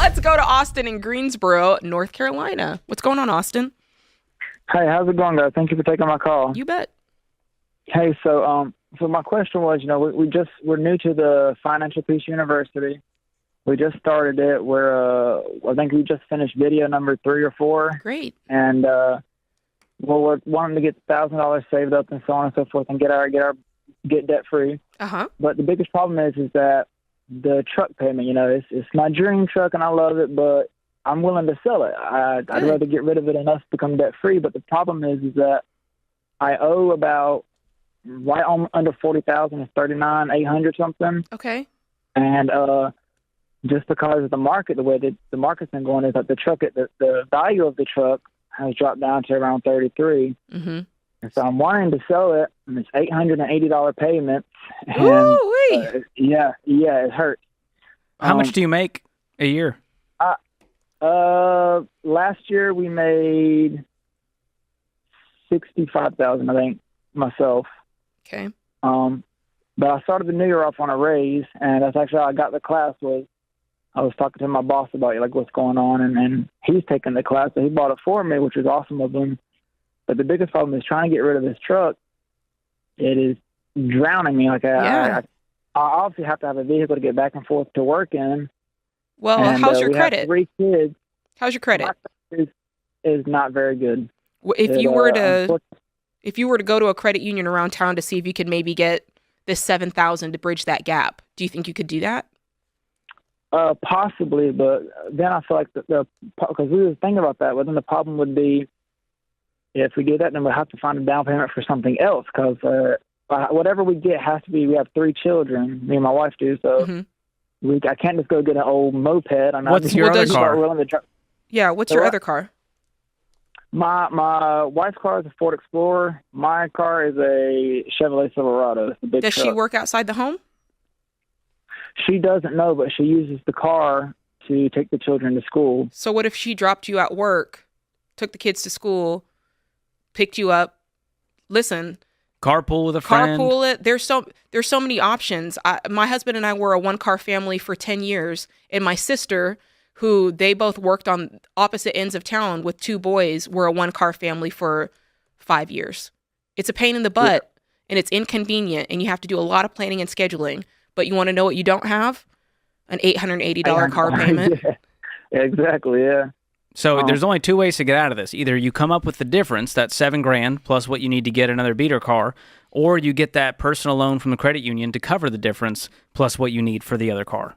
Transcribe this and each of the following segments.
Let's go to Austin in Greensboro, North Carolina. What's going on, Austin? Hey, how's it going, guys? Thank you for taking my call. You bet. Hey, so my question was, we're new to the Financial Peace University. We just started it. I think we just finished video number 3 or 4. Great. And we're wanting to get $1,000 saved up and so on and so forth, and get debt free. But the biggest problem is that the truck payment. It's my dream truck and I love it, but I'm willing to sell it. I'd rather get rid of it and us become debt free. But the problem is that I owe about right on under 40,000. It's 39,800 something. Okay. And just because of the market, the way that the market's been going is that the value of the truck has dropped down to around 33. Mm-hmm. And so I'm wanting to sell it, and it's $880 payment. And it hurts. How much do you make a year? Last year we made $65,000, I think, myself. Okay. But I started the new year off on a raise, and that's actually how I got the class. I was talking to my boss about what's going on, and he's taking the class, so he bought it for me, which was awesome of him. But the biggest problem is trying to get rid of this truck. It is drowning me. I obviously have to have a vehicle to get back and forth to work in. Well, how's your credit? Have 3 kids. How's your credit? My credit is not very good. If you were to go to a credit union around town to see if you could maybe get this $7,000 to bridge that gap, do you think you could do that? Possibly, but then I feel like because we were thinking about that, but then the problem would be if we do that, then we'll have to find a down payment for something else, because whatever we get has to be. We have 3 children, me and my wife do, so I can't just go get an old moped. What's your other car? What's your other car? My wife's car is a Ford Explorer. My car is a Chevrolet Silverado. It's a big Does truck. she work outside the home? She doesn't know, but she uses the car to take the children to school. So what if she dropped you at work, took the kids to school, picked you up? Listen, carpool with a friend. Carpool it. There's so many options. My husband and I were a 1-car family for 10 years, and my sister, who they both worked on opposite ends of town with 2 boys, were a 1-car family for 5 years. It's a pain in the butt, and it's inconvenient, and you have to do a lot of planning and scheduling. But you want to know what you don't have? An $880 car payment. Yeah, exactly, yeah. So there's only 2 ways to get out of this. Either you come up with the difference, that's $7,000 plus what you need to get another beater car, or you get that personal loan from the credit union to cover the difference plus what you need for the other car.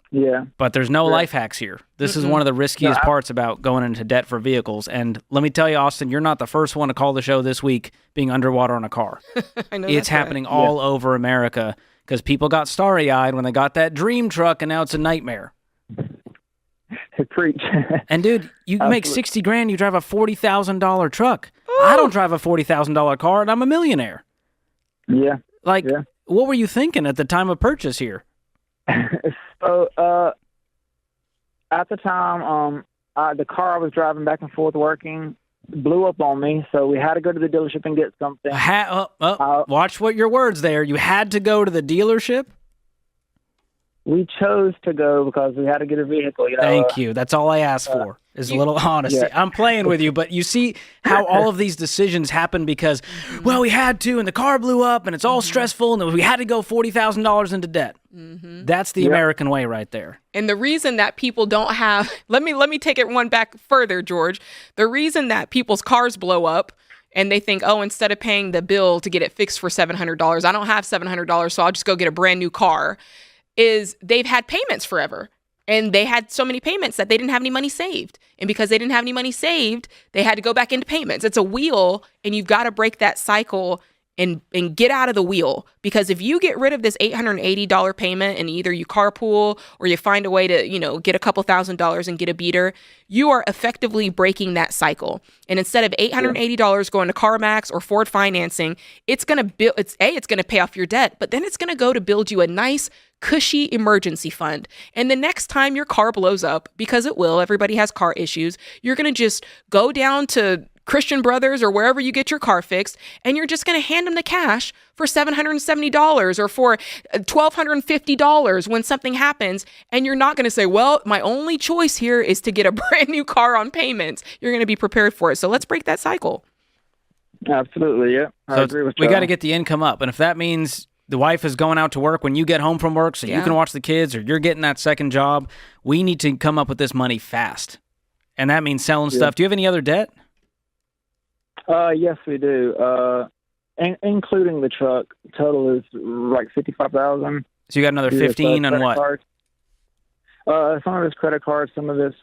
Yeah. But there's no life hacks here. This is one of the riskiest parts about going into debt for vehicles. And let me tell you, Austin, you're not the first one to call the show this week being underwater on a car. I know it's happening all over America because people got starry-eyed when they got that dream truck, and now it's a nightmare. Preach. And dude, you make $60,000, you drive a $40,000 truck. Ooh. I don't drive a $40,000 car, and I'm a millionaire. Yeah. What were you thinking at the time of purchase here? So, at the time, the car I was driving back and forth working blew up on me, so we had to go to the dealership and get something. Watch what your words there. You had to go to the dealership? We chose to go because we had to get a vehicle. Thank you. That's all I asked for, is a little honesty. Yeah. I'm playing with you, but you see how all of these decisions happen because, well, we had to, and the car blew up, and it's all stressful, and we had to go $40,000 into debt. Mm-hmm. That's the American way right there. And the reason that people don't have, let me take it one back further, George. The reason that people's cars blow up and they think, oh, instead of paying the bill to get it fixed for $700, I don't have $700, so I'll just go get a brand new car, is they've had payments forever. And they had so many payments that they didn't have any money saved. And because they didn't have any money saved, they had to go back into payments. It's a wheel, and you've got to break that cycle and get out of the wheel. Because if you get rid of this $880 payment and either you carpool or you find a way to, get a couple $1,000s and get a beater, you are effectively breaking that cycle. And instead of $880 going to CarMax or Ford financing, it's going to pay off your debt, but then it's going to go to build you a nice, cushy emergency fund. And the next time your car blows up, because it will, everybody has car issues, you're going to just go down to Christian Brothers or wherever you get your car fixed, and you're just going to hand them the cash for $770 or for $1,250 when something happens. And you're not going to say, well, my only choice here is to get a brand new car on payments. You're going to be prepared for it. So let's break that cycle. Absolutely, yeah. I agree with you. We got to get the income up. And if that means the wife is going out to work when you get home from work so you can watch the kids, or you're getting that second job, we need to come up with this money fast. And that means selling stuff. Do you have any other debt? Yes, we do. Including the truck, total is like $55,000. So you got another 15 on what? Cards. Some of it's credit cards, some of it's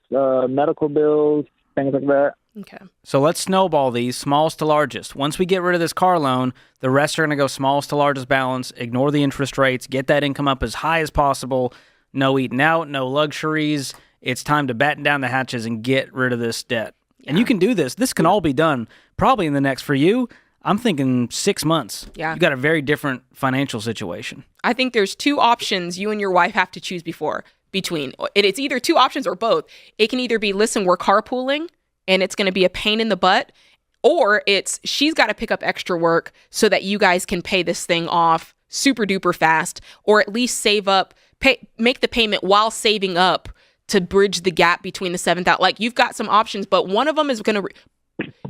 medical bills, things like that. Okay. So let's snowball these, smallest to largest. Once we get rid of this car loan, the rest are going to go smallest to largest balance, ignore the interest rates, get that income up as high as possible, no eating out, no luxuries. It's time to batten down the hatches and get rid of this debt. Yeah. And you can do this. This can all be done probably in the next, for you, I'm thinking 6 months. Yeah. You've got a very different financial situation. I think there's two options you and your wife have to choose between. It's either two options or both. It can either be, listen, we're carpooling, and it's going to be a pain in the butt, or it's she's got to pick up extra work so that you guys can pay this thing off super duper fast, or at least save up, make the payment while saving up to bridge the gap between the 7,000. Like, you've got some options, but one of them is going to,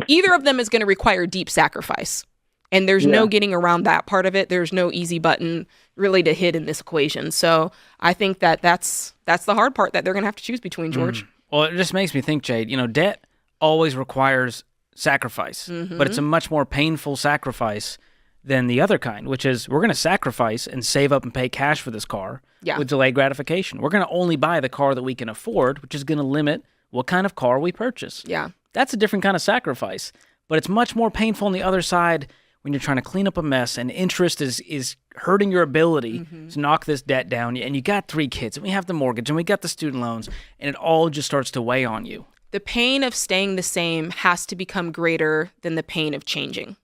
either of them is going to require deep sacrifice. And there's no getting around that part of it. There's no easy button really to hit in this equation. So I think that's the hard part that they're going to have to choose between, George. Well, it just makes me think, Jade, debt always requires sacrifice, but it's a much more painful sacrifice than the other kind, which is we're going to sacrifice and save up and pay cash for this car with delayed gratification. We're going to only buy the car that we can afford, which is going to limit what kind of car we purchase. Yeah. That's a different kind of sacrifice, but it's much more painful on the other side when you're trying to clean up a mess and interest is hurting your ability to knock this debt down. And you got 3 kids, and we have the mortgage, and we got the student loans, and it all just starts to weigh on you. The pain of staying the same has to become greater than the pain of changing.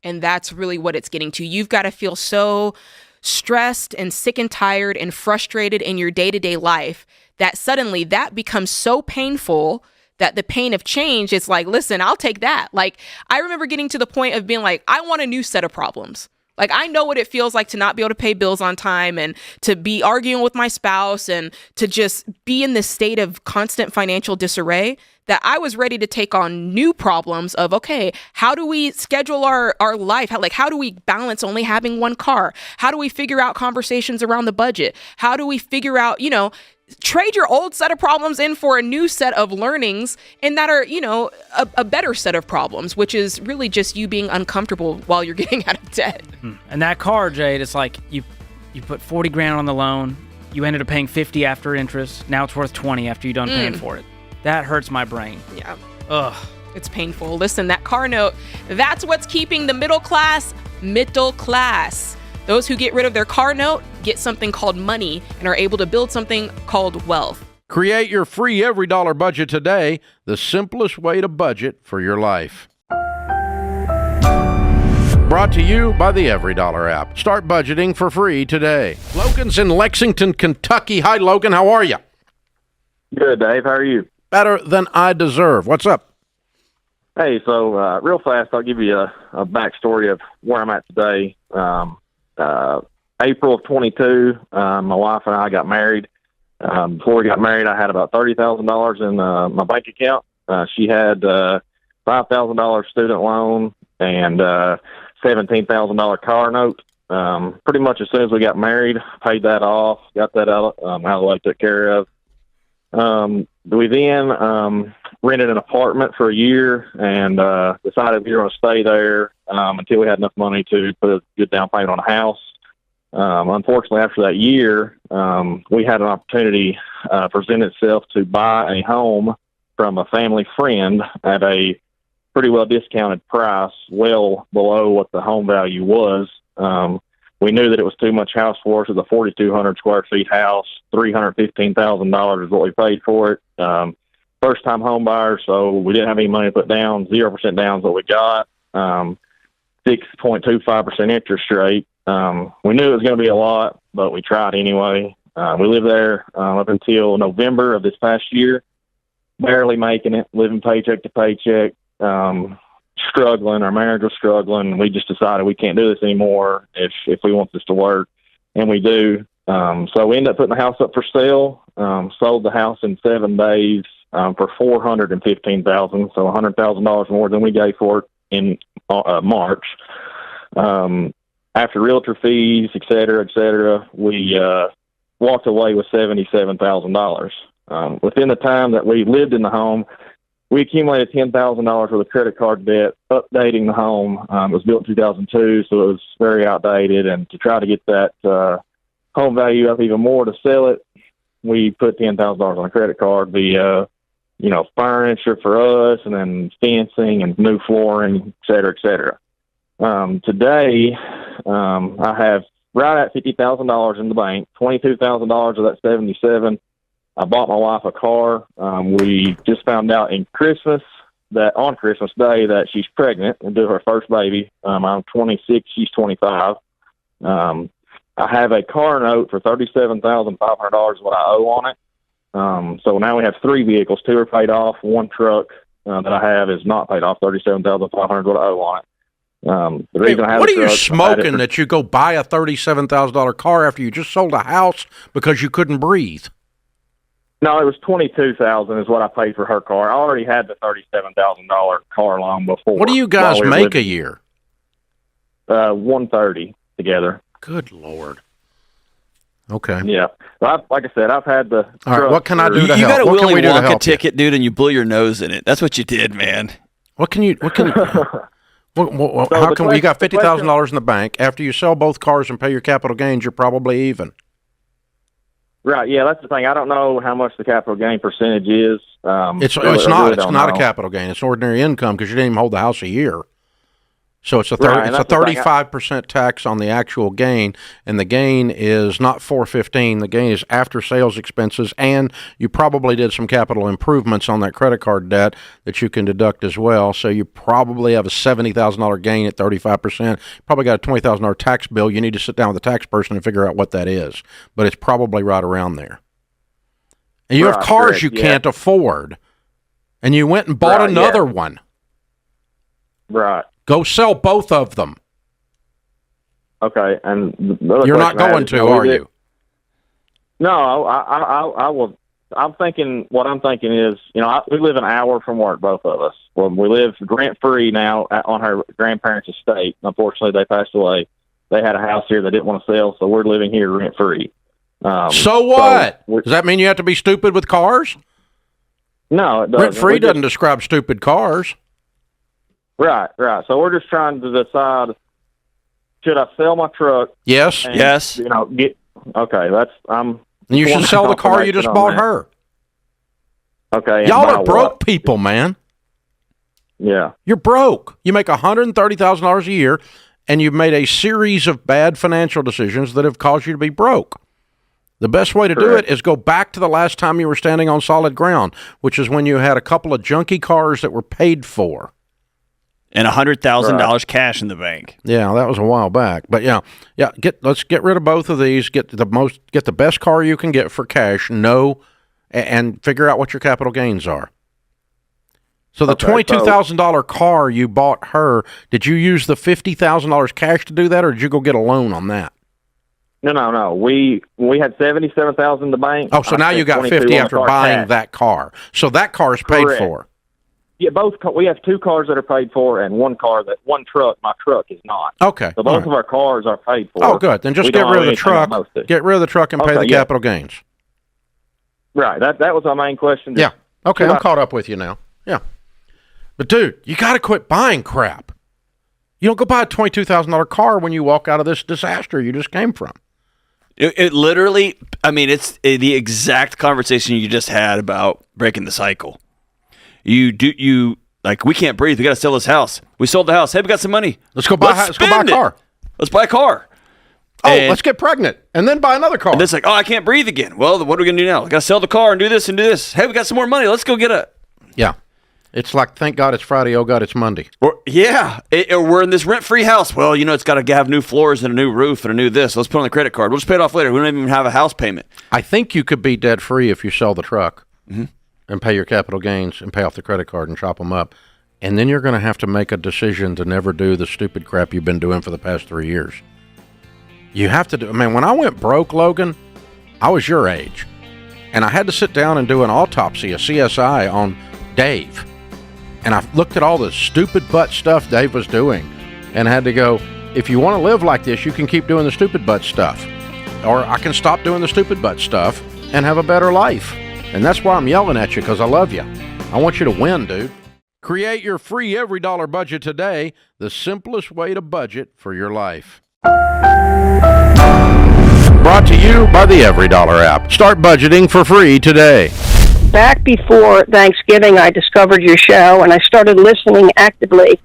And that's really what it's getting to. You've got to feel so stressed and sick and tired and frustrated in your day-to-day life that suddenly that becomes so painful that the pain of change is like, listen, I'll take that. Like, I remember getting to the point of being like, I want a new set of problems. Like, I know what it feels like to not be able to pay bills on time and to be arguing with my spouse and to just be in this state of constant financial disarray, that I was ready to take on new problems of, okay, how do we schedule our life? How do we balance only having one car? How do we figure out conversations around the budget? How do we figure out, trade your old set of problems in for a new set of learnings, and that are, a better set of problems, which is really just you being uncomfortable while you're getting out of debt. And that car, Jade, it's like you put 40 grand on the loan, you ended up paying 50 after interest, now it's worth 20 after you're done paying for it. That hurts my brain. Yeah. Ugh. It's painful. Listen, that car note, that's what's keeping the middle class. Those who get rid of their car note get something called money and are able to build something called wealth. Create your free EveryDollar budget today, the simplest way to budget for your life. Brought to you by the EveryDollar app. Start budgeting for free today. Logan's in Lexington, Kentucky. Hi, Logan. How are you? Good, Dave. How are you? Better than I deserve. What's up? Hey, so real fast, I'll give you a backstory of where I'm at today. April of 22, my wife and I got married. Before we got married, I had about $30,000 in my bank account. She had $5,000 student loan and $17,000 car note. Pretty much as soon as we got married, paid that off, got that out of the way, took care of. We then rented an apartment for a year and decided we were going to stay there until we had enough money to put a good down payment on a house. Unfortunately, after that year, we had an opportunity present itself to buy a home from a family friend at a pretty well discounted price, well below what the home value was. We knew that it was too much house for us. It was a 4,200 square feet house. $315,000 is what we paid for it. First time home buyer, so we didn't have any money to put down. 0% down is what we got. 6.25% interest rate. We knew it was going to be a lot, but we tried anyway. We lived there up until November of this past year, barely making it, living paycheck to paycheck. struggling. Our marriage was struggling. We just decided we can't do this anymore if we want this to work, and we do. So we ended up putting the house up for sale. Sold the house in 7 days for $415,000, so $100,000 more than we gave for it in March. After realtor fees, et cetera, we walked away with $77,000. Within the time that we lived in the home, we accumulated $10,000 worth of credit card debt, updating the home. It was built in 2002, so it was very outdated. And to try to get that home value up even more to sell it, we put $10,000 on a credit card. The furniture for us, and then fencing and new flooring, et cetera, et cetera. Today, I have right at $50,000 in the bank, $22,000 of that 77. I bought my wife a car. We just found out on Christmas Day that she's pregnant and due her first baby. I'm 26, she's 25. I have a car note for $37,500 what I owe on it. So now we have 3 vehicles. 2 are paid off. 1 truck that I have is not paid off. $37,500 what I owe on it. The reason I have what are you truck, smoking that you go buy a $37,000 car after you just sold a house because you couldn't breathe? No, it was $22,000 is what I paid for her car. I already had the $37,000 car loan before. What do you guys make a year? $130 together. Good Lord. Okay. Yeah. Well, like I said, I've had the. All right. What can I do to help? You got a What can Willy we do to Wonka help ticket, dude, and you blew your nose in it. That's what you did, man. What can you? What can? How can we? You got $50,000 in the bank. After you sell both cars and pay your capital gains, you're probably even. Right. Yeah, that's the thing. I don't know how much the capital gain percentage is. It's not a capital gain. It's ordinary income because you didn't even hold the house a year. So it's a 35% tax on the actual gain, and the gain is not $415. The gain is after sales expenses, and you probably did some capital improvements on that credit card debt that you can deduct as well. So you probably have a $70,000 gain at 35%. Probably got a $20,000 tax bill. You need to sit down with the tax person and figure out what that is, but it's probably right around there. And you have cars you can't afford, and you went and bought another one. Right. Go sell both of them. Okay, and you're not going to, are you? No, I will. I'm thinking. What I'm thinking is, we live an hour from work, both of us. Well, we live rent-free now on her grandparents' estate. Unfortunately, they passed away. They had a house here they didn't want to sell, so we're living here rent-free. So what? Does that mean you have to be stupid with cars? No, it doesn't. Rent-free doesn't describe stupid cars. Right. So we're just trying to decide, should I sell my truck? Yes. And, yes. Okay, you should sell the car you just bought her. Okay. Y'all are broke people, man. Yeah. You're broke. You make $130,000 a year, and you've made a series of bad financial decisions that have caused you to be broke. The best way to do it is go back to the last time you were standing on solid ground, which is when you had a couple of junky cars that were paid for. And $100,000 cash in the bank. Yeah, that was a while back. But let's get rid of both of these. Get the best car you can get for cash. And figure out what your capital gains are. So the $22,000 car you bought her, did you use the $50,000 cash to do that, or did you go get a loan on that? No. We had $77,000 in the bank. Oh, so now you got $50 after buying that car. So that car is paid for. Yeah, we have 2 cars that are paid for, and one truck. My truck is not. Okay. So both of our cars are paid for. Oh, good. Then just get rid of the truck. Get rid of the truck and pay the capital gains. Right. That was my main question. Yeah. Okay, I'm caught up with you now. Yeah. But dude, you got to quit buying crap. You don't go buy a $22,000 car when you walk out of this disaster you just came from. It literally, it's the exact conversation you just had about breaking the cycle. We can't breathe. We got to sell this house. We sold the house. Hey, we got some money. Let's go buy a car. Let's buy a car. Let's get pregnant and then buy another car. And it's like, I can't breathe again. Well, what are we going to do now? We got to sell the car and do this and do this. Hey, we got some more money. Let's go get a. Yeah. It's like, thank God it's Friday. Oh, God, it's Monday. We're in this rent-free house. Well, it's got to have new floors and a new roof and a new this. Let's put on the credit card. We'll just pay it off later. We don't even have a house payment. I think you could be debt-free if you sell the truck and pay your capital gains and pay off the credit card and chop them up. and then you're going to have to make a decision to never do the stupid crap you've been doing for the past 3 years. You have to do. I mean, when I went broke, Logan, I was your age, and I had to sit down and do an autopsy, a CSI on Dave, and I looked at all the stupid butt stuff Dave was doing, and had to go, if you want to live like this, you can keep doing the stupid butt stuff, or I can stop doing the stupid butt stuff and have a better life. And that's why I'm yelling at you, because I love you. I want you to win, dude. Create your free every dollar budget today, the simplest way to budget for your life. Brought to you by the Every Dollar app. Start budgeting for free today. Back before Thanksgiving, I discovered your show, and I started listening actively.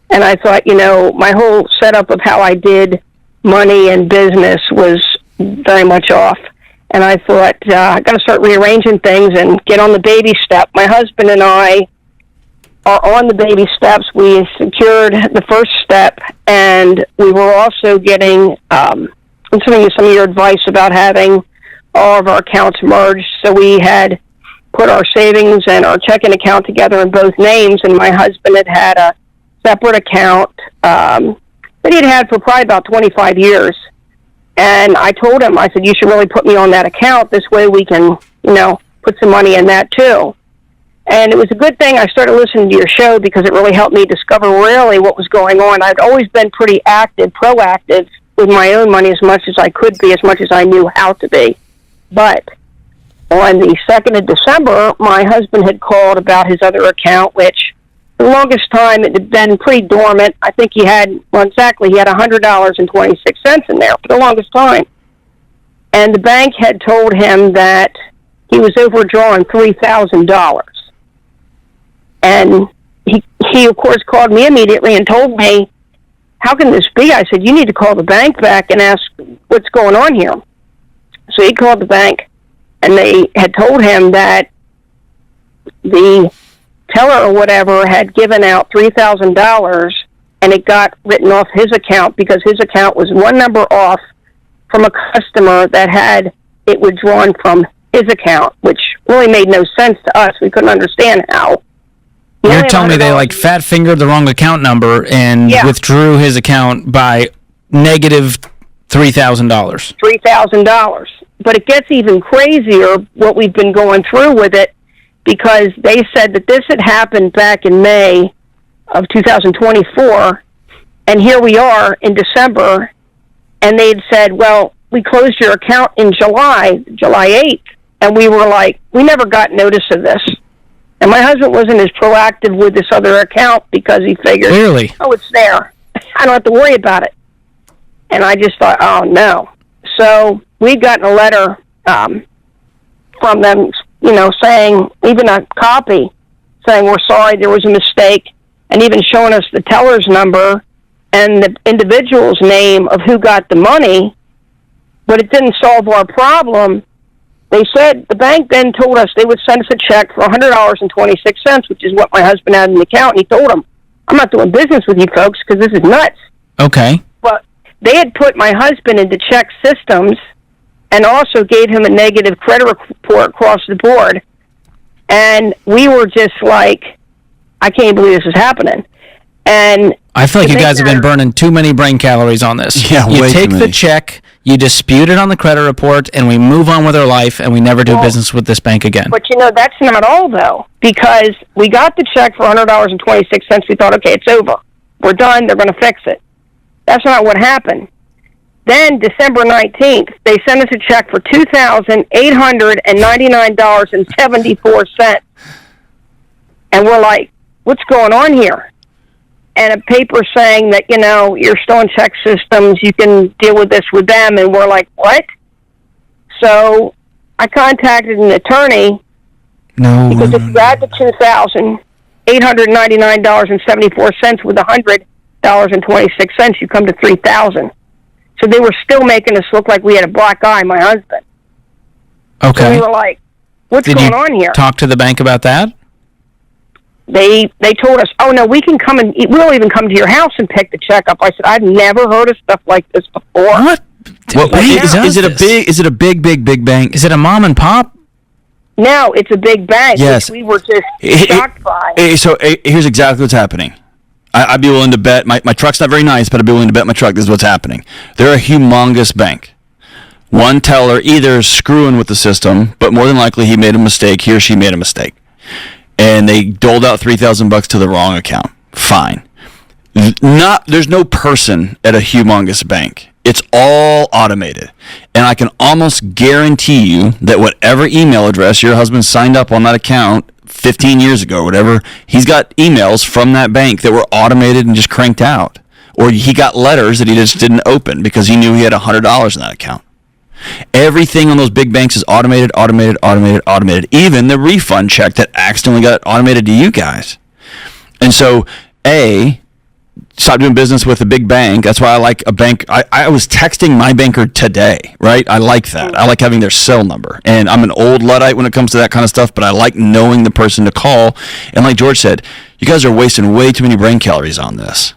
And I thought, my whole setup of how I did money and business was very much off. And I thought, I got to start rearranging things and get on the baby step. My husband and I are on the baby steps. We secured the first step, and we were also getting listening to some of your advice about having all of our accounts merged. So we had put our savings and our checking account together in both names, and my husband had a separate account that he'd had for probably about 25 years. And I told him, I said, you should really put me on that account. This way we can, put some money in that too. And it was a good thing I started listening to your show, because it really helped me discover really what was going on. I'd always been pretty proactive with my own money as much as I could be, as much as I knew how to be. But on the 2nd of December, my husband had called about his other account, which for the longest time it had been pretty dormant. I think he had $100.26 in there for the longest time. And the bank had told him that he was overdrawn $3,000. And he, of course, called me immediately and told me, how can this be? I said, you need to call the bank back and ask what's going on here. So he called the bank, and they had told him that the teller or whatever had given out $3,000, and it got written off his account because his account was one number off from a customer that had it withdrawn from his account, which really made no sense to us. We couldn't understand how. You're telling me they fat fingered the wrong account number and withdrew his account by negative $3,000. $3,000. But it gets even crazier what we've been going through with it, because they said that this had happened back in May of 2024, and here we are in December, and they had said, well, we closed your account in July 8th, and we were like, we never got notice of this. And my husband wasn't as proactive with this other account because he figured, clearly, oh, it's there. I don't have to worry about it. And I just thought, oh, no. So we'd gotten a letter from them, saying, even a copy, saying we're sorry, there was a mistake, and even showing us the teller's number and the individual's name of who got the money, but it didn't solve our problem. They said, the bank then told us they would send us a check for $100.26, which is what my husband had in the account, and he told them, I'm not doing business with you folks because this is nuts. Okay. But they had put my husband into check systems and also gave him a negative credit report across the board. And we were just like, I can't believe this is happening. And I feel like you guys have been burning too many brain calories on this. Yeah, you way take too the many. check, you dispute it on the credit report, and we move on with our life, and we never do business with this bank again. But that's not all, though, because we got the check for $100.26. We thought, okay, it's over. We're done. They're going to fix it. That's not what happened. Then, December 19th, they sent us a check for $2,899.74. And we're like, what's going on here? And a paper saying that, you're still in check systems, you can deal with this with them. And we're like, what? So I contacted an attorney. No. Because if you add the $2,899.74 with $100.26, you come to $3,000. So they were still making us look like we had a black eye, my husband. Okay. So we were like, what's going on here? Talk to the bank about that? They told us, oh, no, we can come and we'll even come to your house and pick the check up. I said, I've never heard of stuff like this before. What? Is it a big bank? Is it a mom and pop? now it's a big bank, yes. which we were just shocked by. So here's exactly what's happening. I'd be willing to bet, my truck's not very nice, but I'd be willing to bet my truck this is what's happening. They're a humongous bank. One teller either is screwing with the system, but more than likely he made a mistake, he or she made a mistake. And they doled out $3,000 to the wrong account. Fine. There's no person at a humongous bank. It's all automated. And I can almost guarantee you that whatever email address your husband signed up on that account 15 years ago or whatever, he's got emails from that bank that were automated and just cranked out. Or he got letters that he just didn't open because he knew he had $100 in that account. Everything on those big banks is automated. Even the refund check that accidentally got automated to you guys. And so, stop doing business with a big bank. That's why I like a bank. I was texting my banker today, right? I like that. I like having their cell number. And I'm an old Luddite when it comes to that kind of stuff, but I like knowing the person to call. And like George said, you guys are wasting way too many brain calories on this.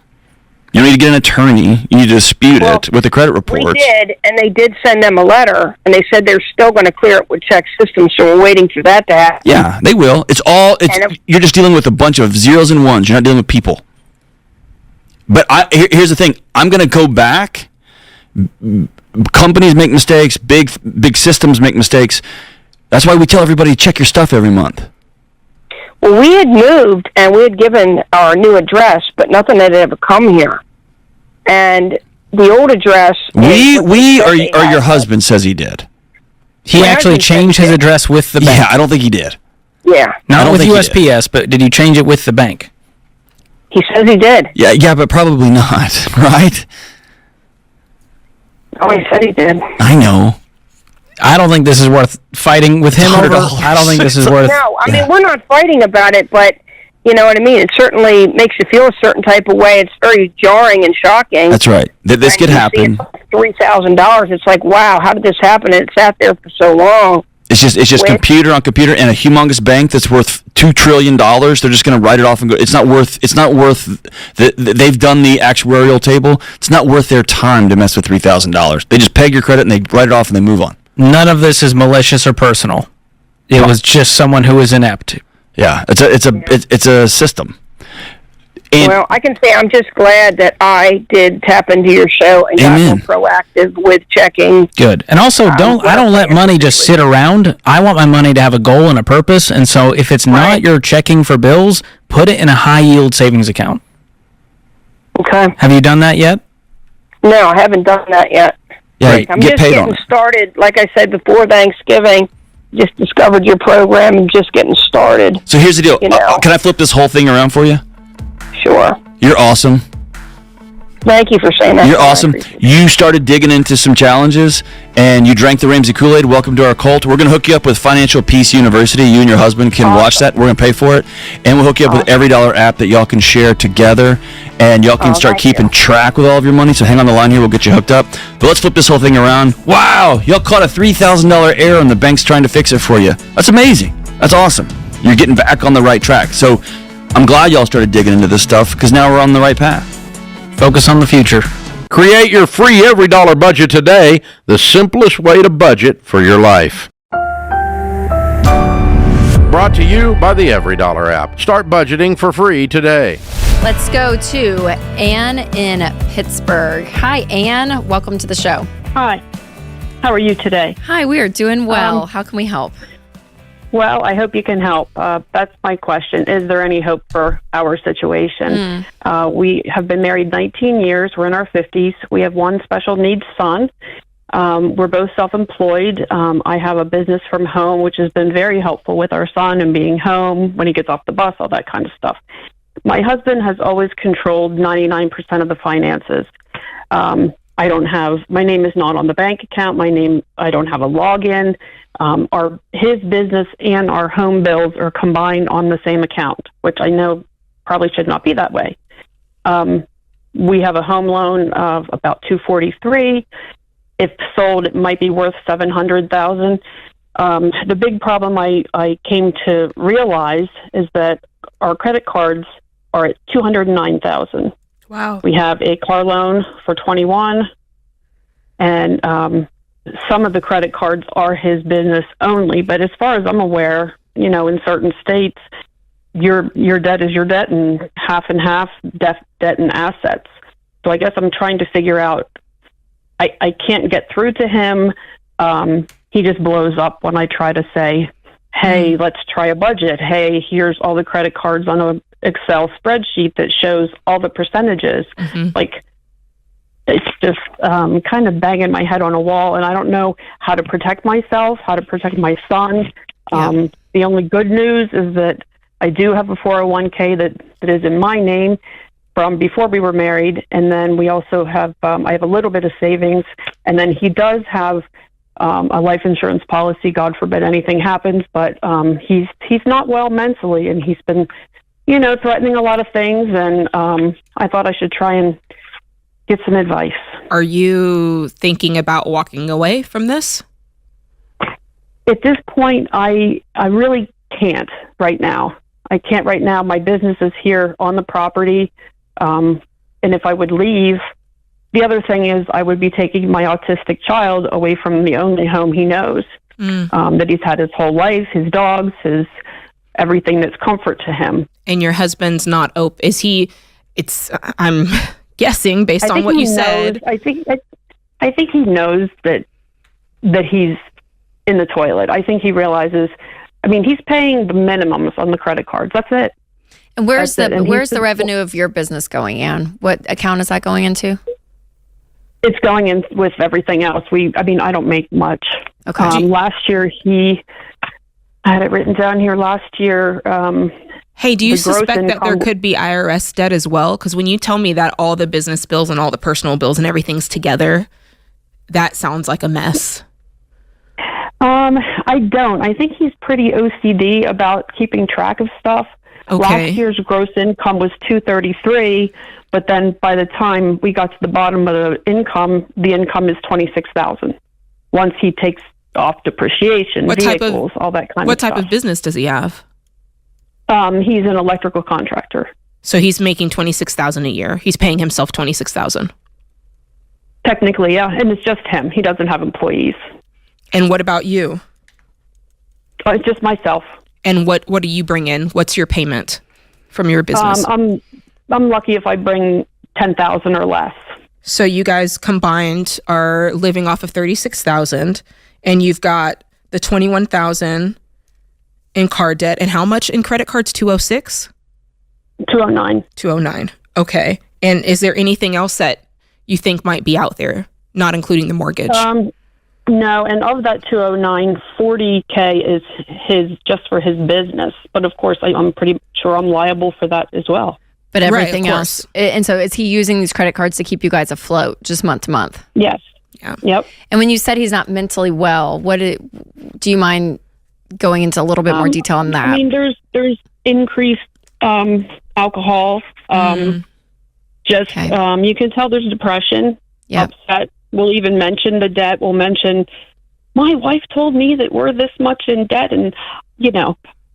You don't need to get an attorney. You need to dispute it with the credit reports. We did, and they did send them a letter, and they said they're still going to clear it with check systems, so we're waiting for that to happen. Yeah, they will. You're just dealing with a bunch of zeros and ones. You're not dealing with people. But here's the thing. I'm going to go back. Companies make mistakes. Big systems make mistakes. That's why we tell everybody to check your stuff every month. Well, we had moved, and we had given our new address, but nothing had ever come here. And the old address... or your husband says he did. He actually changed his address with the bank. Yeah, I don't think he did. Yeah. Not with USPS, but did you change it with the bank? He says he did. Yeah, but probably not, right? Oh, he said he did. I know. I don't think this is worth fighting with him over. I don't think this is worth... No, I mean, we're not fighting about it, but you know what I mean? It certainly makes you feel a certain type of way. It's very jarring and shocking. That's right. This could happen. $3,000. It's like, wow, how did this happen? It sat there for so long. It's just computer on computer, and a humongous bank that's worth $2 trillion. They're just going to write it off and go. It's not worth. They've done the actuarial table. It's not worth their time to mess with $3,000. They just peg your credit and they write it off and they move on. None of this is malicious or personal. It was just someone who was inept. Yeah, it's a system. And well, I can say I'm just glad that I did tap into your show and got more proactive with checking. Good. And also, I don't let money just sit around. I want my money to have a goal and a purpose. And so if it's not your checking for bills, put it in a high-yield savings account. Okay. Have you done that yet? No, I haven't done that yet. Yeah, I'm just getting started. Like I said before Thanksgiving, just discovered your program and just getting started. So here's the deal. Can I flip this whole thing around for you? Sure. You're awesome. Thank you for saying that. You're awesome. You started digging into some challenges, and you drank the Ramsey Kool-Aid. Welcome to our cult. We're going to hook you up with Financial Peace University. You and your husband can watch that. We're going to pay for it. And we'll hook you up with Every Dollar app that y'all can share together, and y'all can start keeping track with all of your money. So hang on the line here. We'll get you hooked up. But let's flip this whole thing around. Wow. Y'all caught a $3,000 error, and the bank's trying to fix it for you. That's amazing. That's awesome. You're getting back on the right track. So I'm glad y'all started digging into this stuff, because now we're on the right path. Focus on the future. Create your free Every Dollar budget today, the simplest way to budget for your life. Brought to you by the Every Dollar app. Start budgeting for free today. Let's go to Ann in Pittsburgh. Hi, Ann. Welcome to the show. Hi. How are you today? Hi, we are doing well. How can we help? Well, I hope you can help. That's my question. Is there any hope for our situation? We have been married 19 years. We're in our 50s. We have one special needs son. We're both self-employed. I have a business from home, which has been very helpful with our son and being home when he gets off the bus, all that kind of stuff. My husband has always controlled 99% of the finances. My name is not on the bank account. I don't have a login. His business and our home bills are combined on the same account, which I know probably should not be that way. We have a home loan of about $243. If sold, it might be worth $700,000. The big problem I came to realize is that our credit cards are at $209,000. Wow. We have a car loan for $21,000, and some of the credit cards are his business only. But as far as I'm aware, in certain states, your debt is your debt, and half, debt and assets. So I guess I'm trying to figure out. I can't get through to him. He just blows up when I try to say, hey, let's try a budget. Hey, here's all the credit cards on an Excel spreadsheet that shows all the percentages. Like, it's just kind of banging my head on a wall, and I don't know how to protect myself, how to protect my son. The only good news is that I do have a 401k that is in my name from before we were married, and then we also have I have a little bit of savings, and then he does have a life insurance policy. God forbid anything happens, but he's not well mentally, and he's been threatening a lot of things, and I thought I should try and get some advice. Are you thinking about walking away from this? At this point, I really can't right now. I can't right now. My business is here on the property. And if I would leave, the other thing is I would be taking my autistic child away from the only home he knows, that he's had his whole life, his dogs, his everything that's comfort to him. And your husband's not open. Is he, I'm guessing based on what you said. I think he knows that he's in the toilet. I think he realizes, he's paying the minimums on the credit cards. That's it. And where's the revenue of your business going, Ann? What account is that going into? It's going in with everything else. I don't make much. Okay. Last year, I had it written down here. Last year, hey, do you suspect that there could be IRS debt as well? Because when you tell me that all the business bills and all the personal bills and everything's together, that sounds like a mess. I don't. I think he's pretty OCD about keeping track of stuff. Okay. Last year's gross income was $233, but then by the time we got to the bottom of the income is $26,000. Once he takes off depreciation, vehicles, all that kind of stuff. What type of business does he have? He's an electrical contractor. So he's making $26,000 a year. He's paying himself $26,000. Technically, yeah, and it's just him. He doesn't have employees. And what about you? It's just myself. And what do you bring in? What's your payment from your business? I'm lucky if I bring $10,000 or less. So you guys combined are living off of $36,000, and you've got the $21,000 in car debt, and how much in credit cards? $206? $209. Okay. And is there anything else that you think might be out there, not including the mortgage? No, and of that $209, $40K is his just for his business. But of course, I'm pretty sure I'm liable for that as well. But everything else. And so is he using these credit cards to keep you guys afloat just month to month? Yes. Yeah. Yep. And when you said he's not mentally well, do you mind going into a little bit more detail on that? There's increased alcohol. You can tell there's depression, upset. We'll even mention the debt. We'll mention, my wife told me that we're this much in debt, and,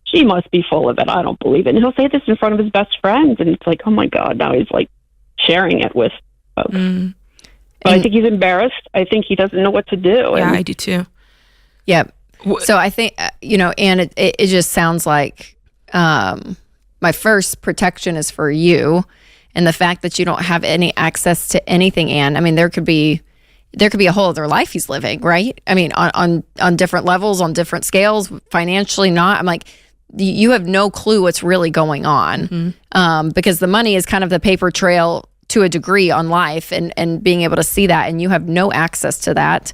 she must be full of it. I don't believe it. And he'll say this in front of his best friends, and it's like, oh, my God, now he's, sharing it with folks. But I think he's embarrassed. I think he doesn't know what to do. Yeah, I do, too. Yeah. So I think, and it just sounds like my first protection is for you, and the fact that you don't have any access to anything, Ann. There could be a whole other life he's living, right? On different levels, on different scales, financially not. I'm like, you have no clue what's really going on, because the money is kind of the paper trail to a degree on life, and being able to see that, and you have no access to that,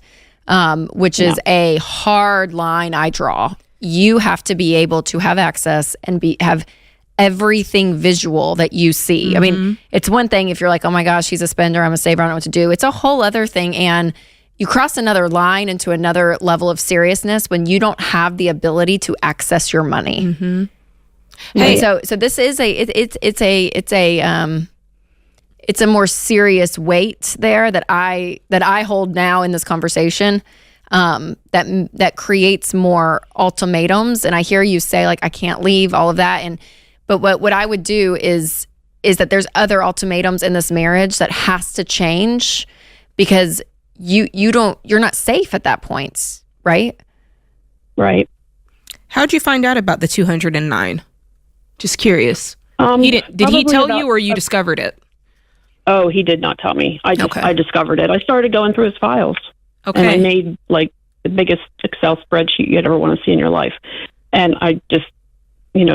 which is a hard line I draw. You have to be able to have access and have everything visual that you see. It's one thing if you're like, oh my gosh, he's a spender, I'm a saver, I don't know what to do. It's a whole other thing, and you cross another line into another level of seriousness when you don't have the ability to access your money. Hey, so this is it's a more serious weight there that I hold now in this conversation, that creates more ultimatums. And I hear you say I can't leave, all of that, but what I would do is that there's other ultimatums in this marriage that has to change, because you're not safe at that point, right? Right. How'd you find out about the 209? Just curious. Did he tell you, or you discovered it? Oh, he did not tell me. I discovered it. I started going through his files. Okay. And I made like the biggest Excel spreadsheet you'd ever want to see in your life. And I just,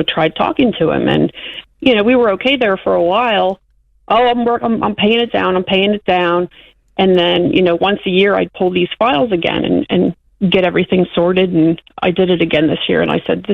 tried talking to him, and, we were okay there for a while. Oh, I'm paying it down. I'm paying it down. And then, once a year I'd pull these files again and get everything sorted. And I did it again this year. And I said,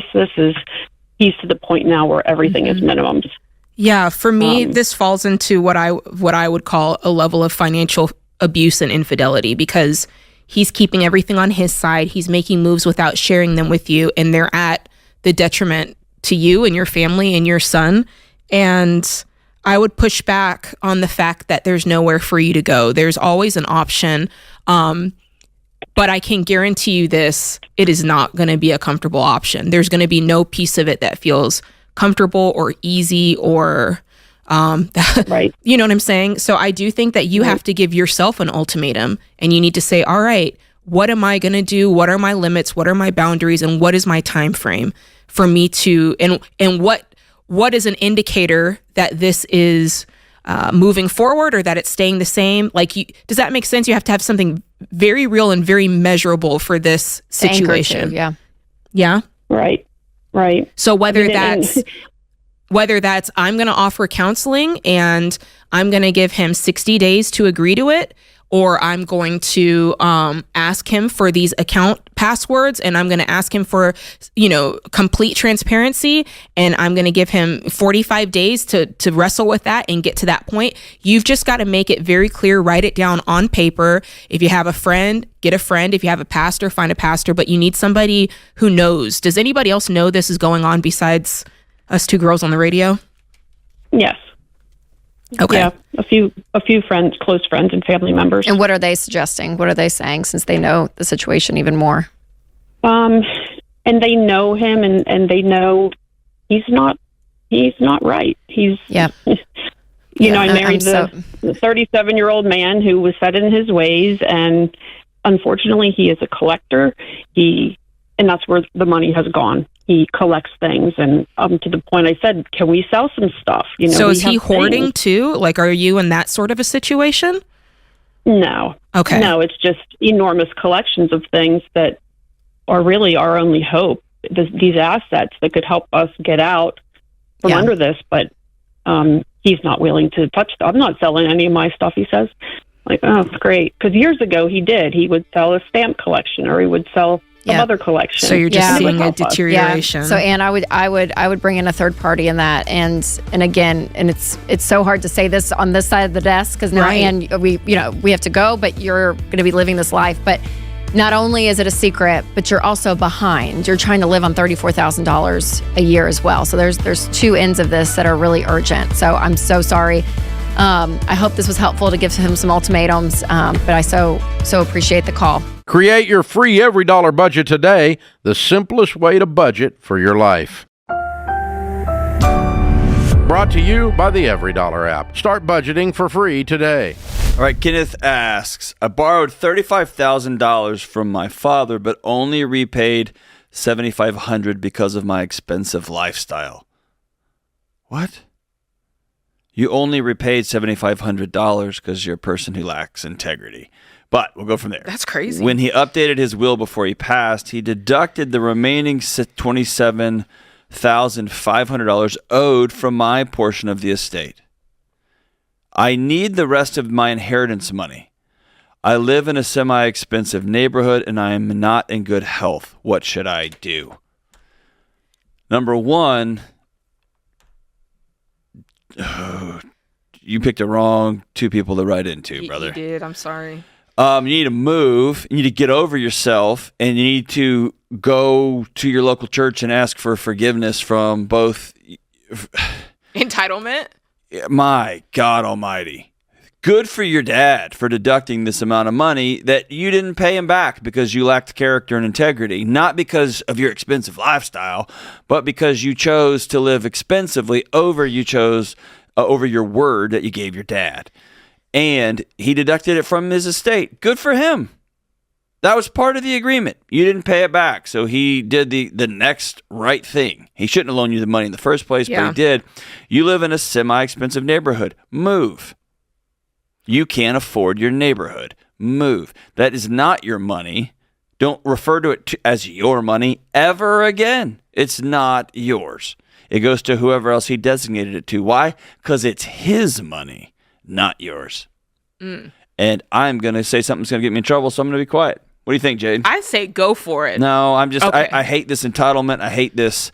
he's to the point now where everything is minimums. Yeah. For me, this falls into what I would call a level of financial abuse and infidelity, because he's keeping everything on his side. He's making moves without sharing them with you, and they're at the detriment to you and your family and your son. And I would push back on the fact that there's nowhere for you to go. There's always an option. But I can guarantee you this, it is not going to be a comfortable option. There's going to be no piece of it that feels comfortable or easy or, right. You know what I'm saying? So I do think that you have to give yourself an ultimatum, and you need to say, all right, what am I going to do? What are my limits? What are my boundaries? And what is my time frame for me to, and what is an indicator that this is moving forward, or that it's staying the same? Does that make sense? You have to have something very real and very measurable for this situation. Yeah. Yeah. Right. So whether that's I'm going to offer counseling and I'm going to give him 60 days to agree to it, or I'm going to ask him for these account passwords, and I'm going to ask him for, complete transparency, and I'm going to give him 45 days to wrestle with that and get to that point. You've just got to make it very clear, write it down on paper. If you have a friend, get a friend. If you have a pastor, find a pastor, but you need somebody who knows. Does anybody else know this is going on besides us two girls on the radio? Yes. Okay. Yeah, a few friends, close friends and family members. And what are they suggesting? What are they saying, since they know the situation even more? And they know him, and they know he's not right. He's yeah. I married the 37-year-old man who was set in his ways, and unfortunately, he is a collector. And that's where the money has gone. He collects things, and to the point I said, can we sell some stuff? So is he hoarding too? Are you in that sort of a situation? No. Okay. No, it's just enormous collections of things that are really our only hope. These assets that could help us get out from under this, but he's not willing to touch them. I'm not selling any of my stuff, he says. Oh, great. Because years ago he did. He would sell a stamp collection, or he would sell some other collection. So you're just seeing a deterioration. Yeah. So Anne, I would bring in a third party in that, and again, and it's so hard to say this on this side of the desk, because now Anne, we have to go, but you're going to be living this life. But not only is it a secret, but you're also behind. You're trying to live on $34,000 a year as well. So there's two ends of this that are really urgent. So I'm so sorry. I hope this was helpful to give him some ultimatums, but I so appreciate the call. Create your free Every Dollar budget today, the simplest way to budget for your life. Brought to you by the Every Dollar app. Start budgeting for free today. All right, Kenneth asks, I borrowed $35,000 from my father, but only repaid $7,500 because of my expensive lifestyle. What? You only repaid $7,500 because you're a person who lacks integrity. But we'll go from there. That's crazy. When he updated his will before he passed, he deducted the remaining $27,500 owed from my portion of the estate. I need the rest of my inheritance money. I live in a semi-expensive neighborhood and I am not in good health. What should I do? Number one, you picked the wrong two people to write into, brother. You did. I'm sorry. You need to move. You need to get over yourself, and you need to go to your local church and ask for forgiveness from both. Entitlement? My God Almighty. Good for your dad for deducting this amount of money that you didn't pay him back because you lacked character and integrity, not because of your expensive lifestyle, but because you chose to live expensively over your word that you gave your dad. and he deducted it from his estate. Good for him. That was part of the agreement. You didn't pay it back, so he did the next right thing. He shouldn't have loaned you the money in the first place, but he did. You live in a semi-expensive neighborhood. Move. You can't afford your neighborhood. Move. That is not your money. Don't refer to it as your money ever again. It's not yours. It goes to whoever else he designated it to. Why? Because it's his money, not yours. And I'm going to say something's going to get me in trouble, so I'm going to be quiet. What do you think, Jade? I say go for it. No, I'm just, okay. I hate this entitlement. I hate this.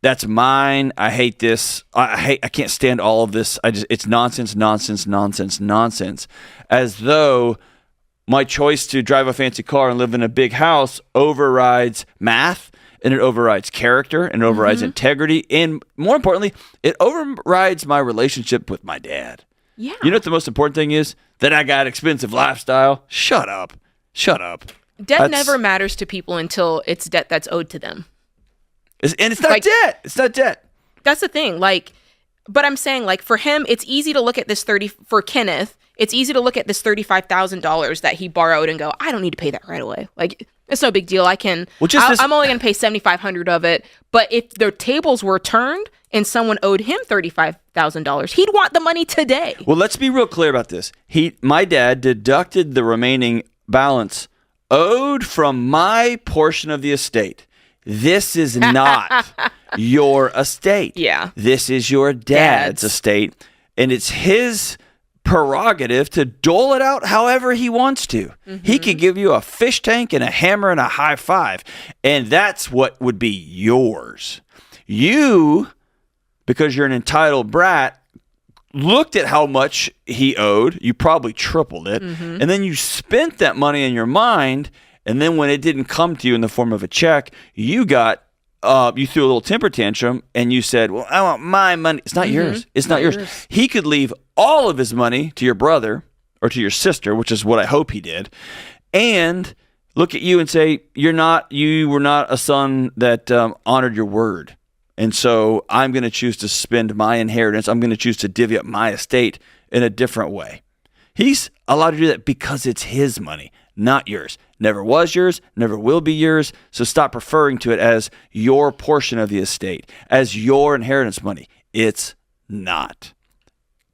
That's mine. I hate this. I can't stand all of this. It's nonsense. As though my choice to drive a fancy car and live in a big house overrides math, and it overrides character, and it overrides integrity, and more importantly, it overrides my relationship with my dad. Yeah. You know what the most important thing is? That I got expensive lifestyle. Shut up. Debt never matters to people until it's debt that's owed to them. And it's not debt. It's not debt. That's the thing. But I'm saying, for him, it's easy to look at this for Kenneth, it's easy to look at this $35,000 that he borrowed and go, I don't need to pay that right away. It's no big deal. I'm only going to pay $7,500 of it. But if the tables were turned and someone owed him $35,000, he'd want the money today. Well, let's be real clear about this. My dad deducted the remaining balance owed from my portion of the estate. This is not your estate. Yeah. This is your dad's estate, and it's his prerogative to dole it out however he wants to. He could give you a fish tank and a hammer and a high five, and that's what would be yours. You, because you're an entitled brat, looked at how much he owed. You probably tripled it, and then you spent that money in your mind. And then when it didn't come to you in the form of a check, you threw a little temper tantrum and you said, well, I want my money. It's not yours. It's not yours. He could leave all of his money to your brother or to your sister, which is what I hope he did, and look at you and say, you were not a son that honored your word. And so I'm going to choose to spend my inheritance. I'm going to choose to divvy up my estate in a different way. He's allowed to do that because it's his money, not yours. Never was yours, never will be yours. So stop referring to it as your portion of the estate, as your inheritance money. It's not.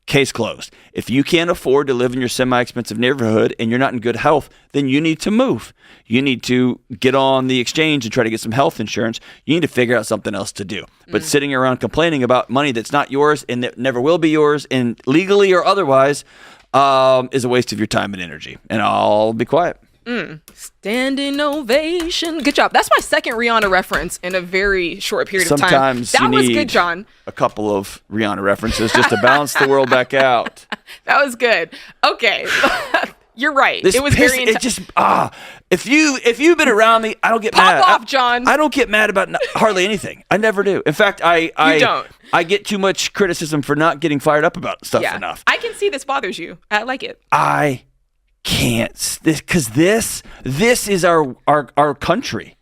Case closed. If you can't afford to live in your semi-expensive neighborhood and you're not in good health, then you need to move. You need to get on the exchange and try to get some health insurance. You need to figure out something else to do. But sitting around complaining about money that's not yours and that never will be yours, and legally or otherwise, is a waste of your time and energy. And I'll be quiet. Standing ovation. Good job. That's my second Rihanna reference in a very short period of time. Sometimes that was need good, John. A couple of Rihanna references just to balance the world back out. That was good. Okay. You're right. It was very if you've been around me, I don't get mad. Pop off, John. I don't get mad about hardly anything. I never do. In fact, you don't. I get too much criticism for not getting fired up about stuff enough. I can see this bothers you. I like it. I can't, because this is our country.